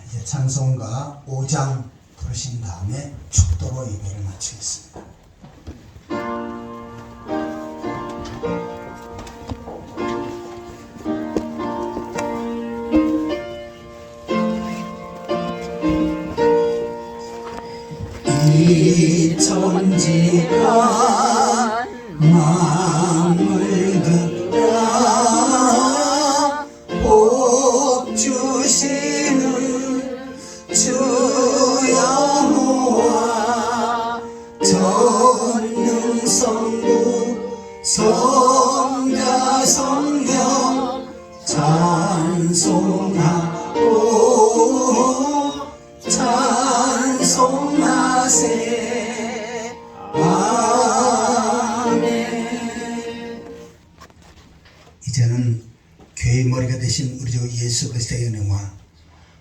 이제 찬송가 5장 부르신 다음에 축도로 예배를 마치겠습니다. 이 천지가 마음을 듣라 복 주시는 주 여호와 전능성부 성자 성령 찬송하고 찬송하세. 아멘. 이제는 교회의 머리가 되신 우리 주 예수 그리스도의 은혜와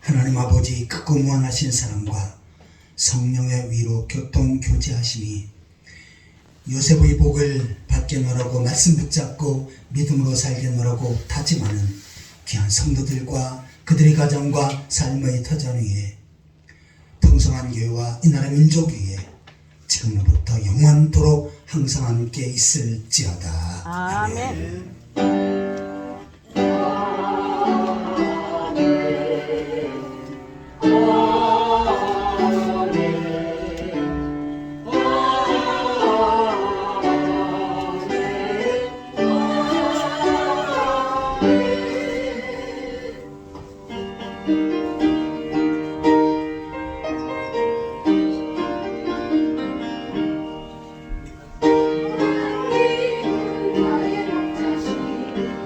하나님 아버지 크고 무한하신 사랑과 성령의 위로 교통 교제하심이 요셉의 복을 받게 노라고 말씀 붙잡고 믿음으로 살게 노라고 다짐하는 귀한 성도들과 그들의 가정과 삶의 터전 위에 풍성한 교회와 이 나라 민족 위에 지금로부터 영원토록 항상 함께 있을지어다. 아멘. 나의 목자신